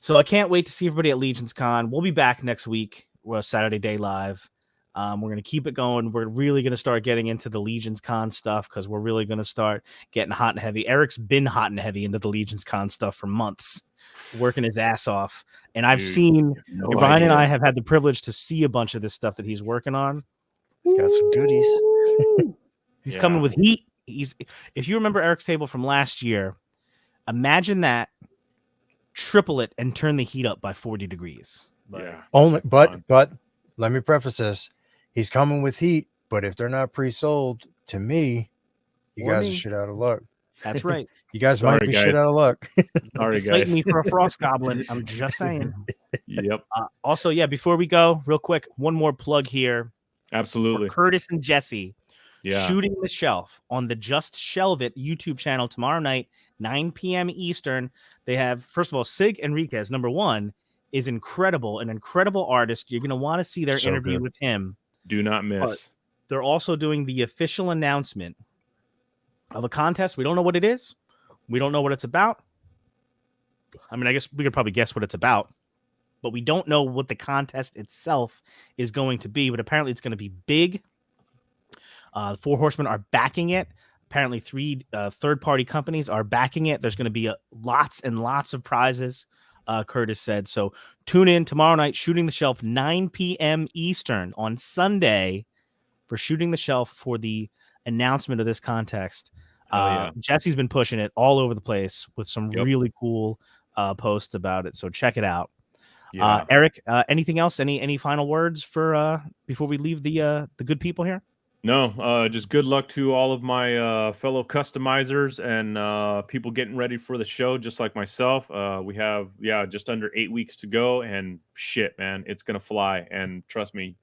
So I can't wait to see everybody at Legions Con. We'll be back next week. We're Saturday Day Live. We're going to keep it going. We're really going to start getting into the Legions Con stuff because we're really going to start getting hot and heavy. Eric's been hot and heavy into the Legions Con stuff for months, working his ass off. And I've seen, Ryan and I have had the privilege to see a bunch of this stuff that he's working on. He's got some goodies. He's coming with heat. If you remember Eric's table from last year, imagine that, triple it, and turn the heat up by 40 degrees. But let me preface this. He's coming with heat, but if they're not pre-sold, to me, you guys are shit out of luck. That's right. You guys might be shit out of luck. Sorry, guys. Fight me for a frost goblin. I'm just saying. Yep. Also, before we go, real quick, one more plug here. Absolutely. For Curtis and Jesse. Yeah. Shooting the Shelf on the Just Shelve It YouTube channel tomorrow night, 9 p.m. Eastern. They have, first of all, Sig Enriquez, number one, is an incredible artist. You're going to want to see their interview with him. Do not miss. But they're also doing the official announcement of a contest. We don't know what it is. We don't know what it's about. I mean, I guess we could probably guess what it's about, but we don't know what the contest itself is going to be. But apparently it's going to be big. The Four Horsemen are backing it. Apparently 3 third-party companies are backing it. There's going to be lots and lots of prizes, Curtis said. So tune in tomorrow night, Shooting the Shelf, 9 p.m. Eastern on Sunday for Shooting the Shelf for the announcement of this contest. Hell yeah. Jesse's been pushing it all over the place with some Yep. really cool posts about it. So check it out. Yeah. Eric, anything else? Any final words for before we leave the good people here? No, just good luck to all of my fellow customizers and people getting ready for the show, just like myself. We have just under 8 weeks to go, and shit, man, it's gonna fly. And trust me,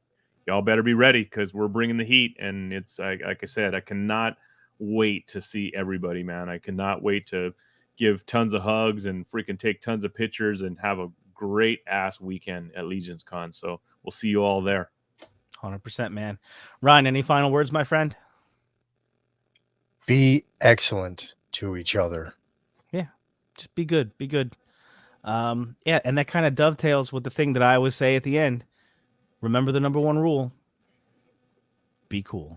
y'all better be ready because we're bringing the heat. And it's like I said, I cannot wait to see everybody, man. I cannot wait to give tons of hugs and freaking take tons of pictures and have a great ass weekend at Legion's Con. So we'll see you all there. 100%, man. Ryan, any final words, my friend? Be excellent to each other. Just be good. Be good. Yeah, and that kind of dovetails with the thing that I always say at the end. Remember the number one rule. Be cool.